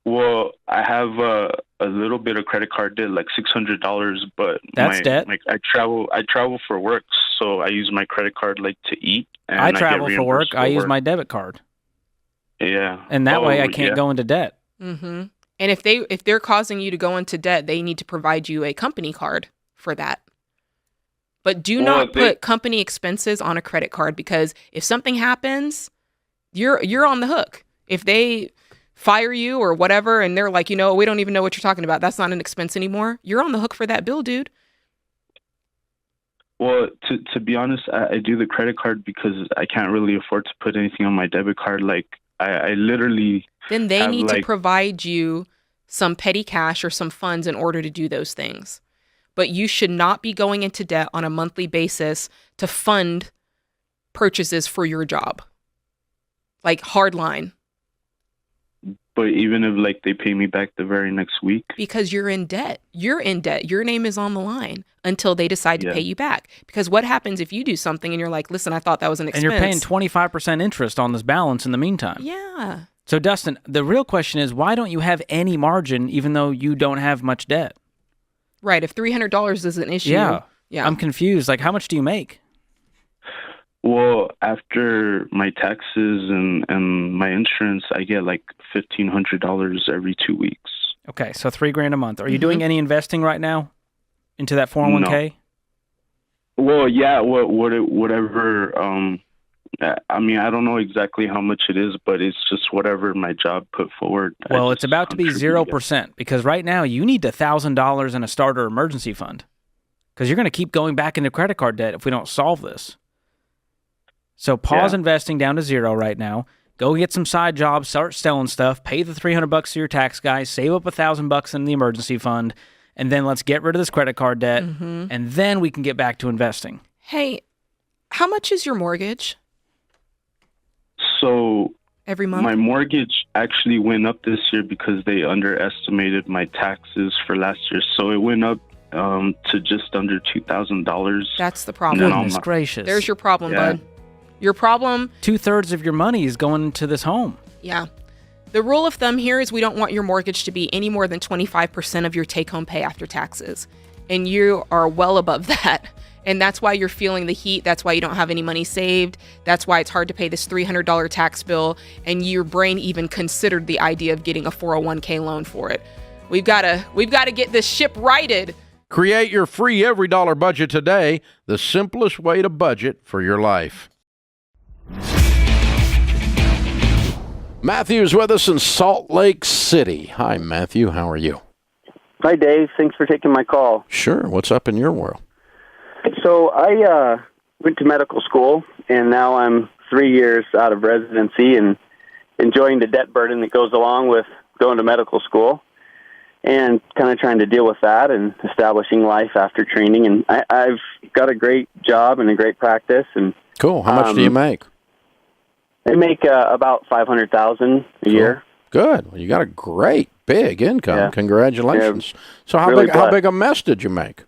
Well, I have a little bit of credit card debt, like $600, but that's debt. I travel for work, so I use my credit card like to eat. And I travel for work. I use my debit card. Yeah, and that way I can't go into debt. Mm-hmm. And if they're causing you to go into debt, they need to provide you a company card for that. But do not put company expenses on a credit card because if something happens, you're on the hook. If they fire you or whatever, and they're like, we don't even know what you're talking about. That's not an expense anymore. You're on the hook for that bill, dude. Well, to be honest, I do the credit card because I can't really afford to put anything on my debit card. Like I literally. Then they need to provide you some petty cash or some funds in order to do those things. But you should not be going into debt on a monthly basis to fund purchases for your job. Like hard line. But even if like they pay me back the very next week, because you're in debt. You're in debt. Your name is on the line until they decide to pay you back. Because what happens if you do something and you're like, listen, I thought that was an expense. And you're paying 25% interest on this balance in the meantime. Yeah. So, Dustin, the real question is, why don't you have any margin even though you don't have much debt? Right. If $300 is an issue. Yeah. I'm confused. Like, how much do you make? Well, after my taxes and my insurance, I get like $1,500 every 2 weeks. Okay, so $3,000 a month. Are you doing any investing right now into that 401k? No. Well, yeah, whatever. I mean, I don't know exactly how much it is, but it's just whatever my job put forward. Well, it's about to be 0% because right now you need $1,000 in a starter emergency fund because you're going to keep going back into credit card debt if we don't solve this. So pause investing down to 0 right now. Go get some side jobs, start selling stuff, pay the $300 to your tax guy, save up $1,000 in the emergency fund, and then let's get rid of this credit card debt, and then we can get back to investing. Hey, how much is your mortgage? So every month? My mortgage actually went up this year because they underestimated my taxes for last year. So it went up to just under $2,000. That's the problem. Goodness gracious. There's your problem, bud. Your problem. 2/3 of your money is going into this home. Yeah. The rule of thumb here is we don't want your mortgage to be any more than 25% of your take-home pay after taxes. And you are well above that. And that's why you're feeling the heat. That's why you don't have any money saved. That's why it's hard to pay this $300 tax bill. And your brain even considered the idea of getting a 401k loan for it. We've got to get this ship righted. Create your free every dollar budget today. The simplest way to budget for your life. Matthew's with us in Salt Lake City. Hi, Matthew. How are you? Hi, Dave. Thanks for taking my call. Sure. What's up in your world? So I went to medical school, and now I'm 3 years out of residency and enjoying the debt burden that goes along with going to medical school and kind of trying to deal with that and establishing life after training. And I've got a great job and a great practice. And cool. How much do you make? I make about $500,000 a year. Good. Well, you got a great big income. Yeah. Congratulations. Yeah, so how big a mess did you make?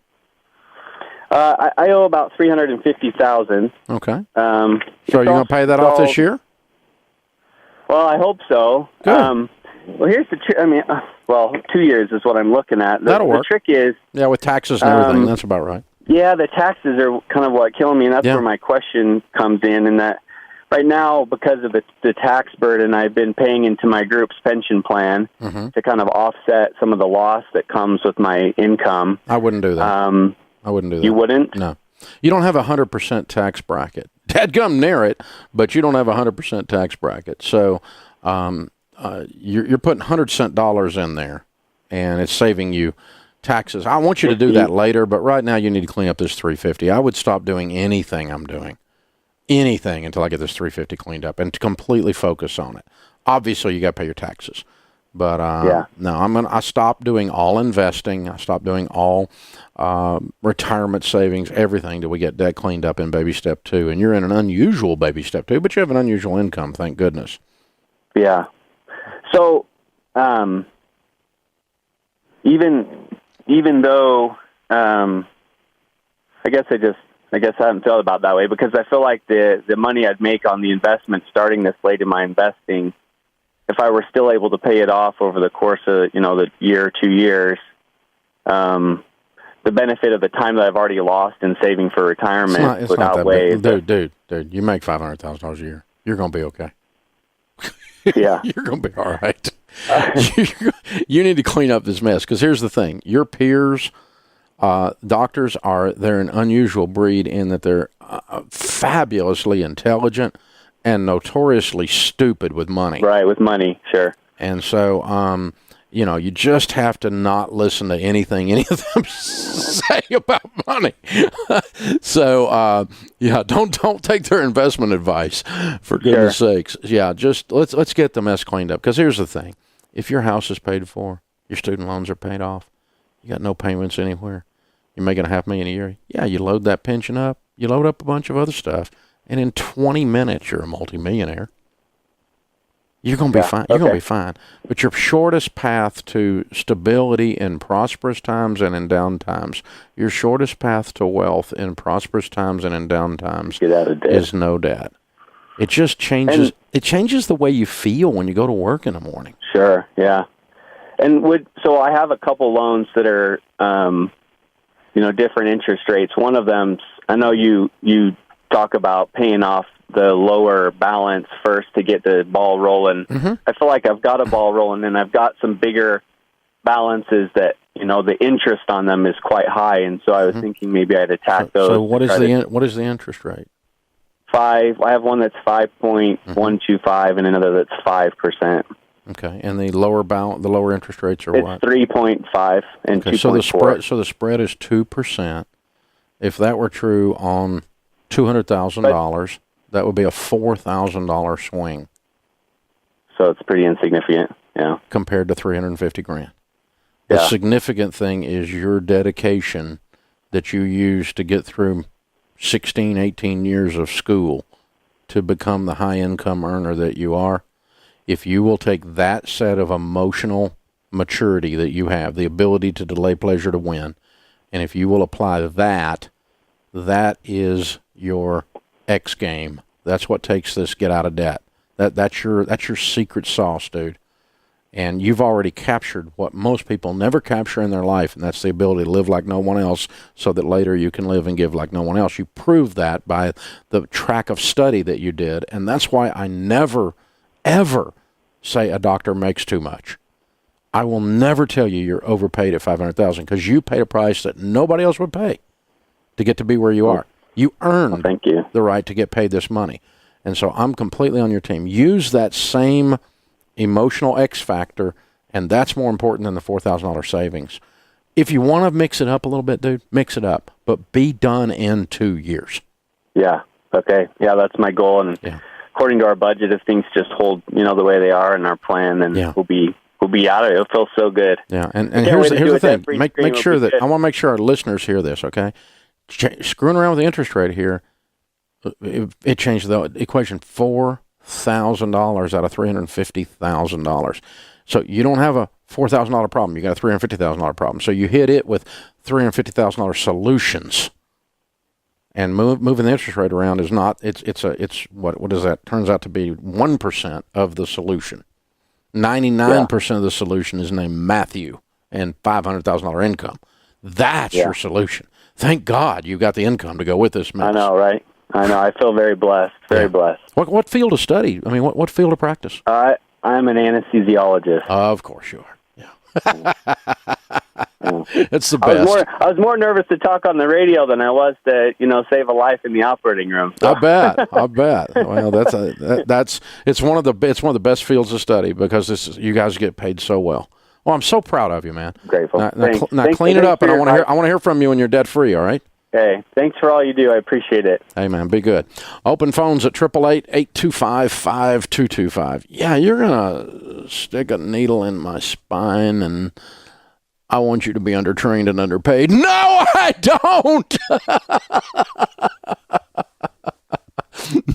I owe about $350,000. Okay. So you're going to pay that off this year? Well, I hope so. Good. Well, here's the trick. I mean, 2 years is what I'm looking at. That'll work. The trick is... Yeah, with taxes and everything. That's about right. Yeah, the taxes are kind of what killing me, and that's where my question comes in that right now, because of the tax burden, I've been paying into my group's pension plan to kind of offset some of the loss that comes with my income. I wouldn't do that. I wouldn't do that. You wouldn't? No. You don't have a 100% tax bracket. Dadgum near it, but you don't have a 100% tax bracket. So you're putting $100 in there, and it's saving you taxes. I want you to do that later, but right now you need to clean up this $350. I would stop doing anything I'm doing. Anything until I get this $350 cleaned up and to completely focus on it. Obviously, you got to pay your taxes, but no, I stopped doing all investing. I stopped doing all retirement savings, everything till we get that cleaned up in baby step 2. And you're in an unusual baby step 2, but you have an unusual income, thank goodness. Yeah. So, even though, I guess I haven't felt about it that way because I feel like the money I'd make on the investment starting this late in my investing, if I were still able to pay it off over the course of, the year or 2 years, the benefit of the time that I've already lost in saving for retirement would outweigh. Dude, you make $500,000 a year. You're going to be okay. Yeah. You're going to be all right. You need to clean up this mess because here's the thing. Your peers... doctors they're an unusual breed in that they're fabulously intelligent and notoriously stupid with money. Right, with money, sure. And so, you just have to not listen to anything any of them say about money. So, don't take their investment advice, for goodness sakes. Yeah, just let's get the mess cleaned up. Because here's the thing. If your house is paid for, your student loans are paid off, you got no payments anywhere, you're making $500,000 a year. Yeah, you load that pension up. You load up a bunch of other stuff, and in 20 minutes, you're a multimillionaire. You're going to be fine. You're going to be fine. But your shortest path to stability in prosperous times and in down times, your shortest path to wealth in prosperous times and in down times is no debt. It just changes. It changes the way you feel when you go to work in the morning. Sure. Yeah. And so I have a couple loans that are, different interest rates. One of them, I know you talk about paying off the lower balance first to get the ball rolling. Mm-hmm. I feel like I've got a ball rolling, and I've got some bigger balances that the interest on them is quite high, and so I was thinking maybe I'd attack those. So what is the interest rate? 5. I have one that's 5.125 and another that's 5%. Okay, and the lower interest rates are what? 3.5 and 2.4. So the spread is 2%. If that were true on $200,000, that would be a $4,000 swing. So it's pretty insignificant, yeah. Compared to $350,000. The significant thing is your dedication that you use to get through 16, 18 years of school to become the high income earner that you are. If you will take that set of emotional maturity that you have, the ability to delay pleasure to win, and if you will apply that is your X game. That's what takes this get out of debt. That's your secret sauce, dude. And you've already captured what most people never capture in their life, and that's the ability to live like no one else so that later you can live and give like no one else. You proved that by the track of study that you did, and that's why I never, ever say a doctor makes too much. I will never tell you you're overpaid at $500,000 because you paid a price that nobody else would pay to get to be where you are. You earned the right to get paid this money. And so I'm completely on your team. Use that same emotional X factor, and that's more important than the $4,000 savings. If you want to mix it up a little bit, dude, mix it up. But be done in 2 years. Yeah. Okay. Yeah, that's my goal. And according to our budget, if things just hold, the way they are in our plan, then we'll be out of it. It'll feel so good. Yeah. And here's the thing. Make sure that I want to make sure our listeners hear this. Okay. Screwing around with the interest rate here, it changed the equation. $4,000 out of $350,000. So you don't have a $4,000 problem. You got a $350,000 problem. So you hit it with $350,000 solutions. And moving the interest rate around is not. It's what is that? Turns out to be 1% of the solution. 99% of the solution is named Matthew and $500,000 income. That's your solution. Thank God you got the income to go with this mess. I know, right? I know. I feel very blessed. Very blessed. What field of study? I mean, what field of practice? I'm an anesthesiologist. Of course you are. Yeah. It's the best. I was more nervous to talk on the radio than I was to, save a life in the operating room. So. I bet. Well, it's one of the best fields of study because you guys get paid so well. Well, I'm so proud of you, man. Grateful. Now clean it up, and I want to hear from you when you're debt free. All right. Hey, thanks for all you do. I appreciate it. Hey, man, be good. Open phones at 888-825-5225. Yeah, you're going to stick a needle in my spine, and I want you to be undertrained and underpaid. No, I don't.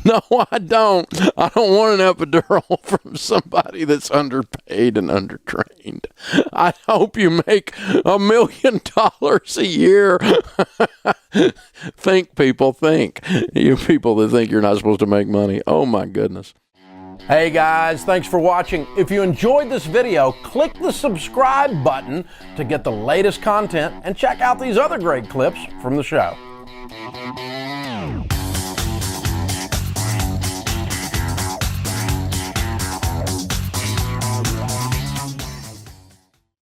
No, I don't. I don't want an epidural from somebody that's underpaid and undertrained. I hope you make $1 million a year. Think, people, think. You people that think you're not supposed to make money. Oh, my goodness. Hey, guys, thanks for watching. If you enjoyed this video, click the subscribe button to get the latest content and check out these other great clips from the show.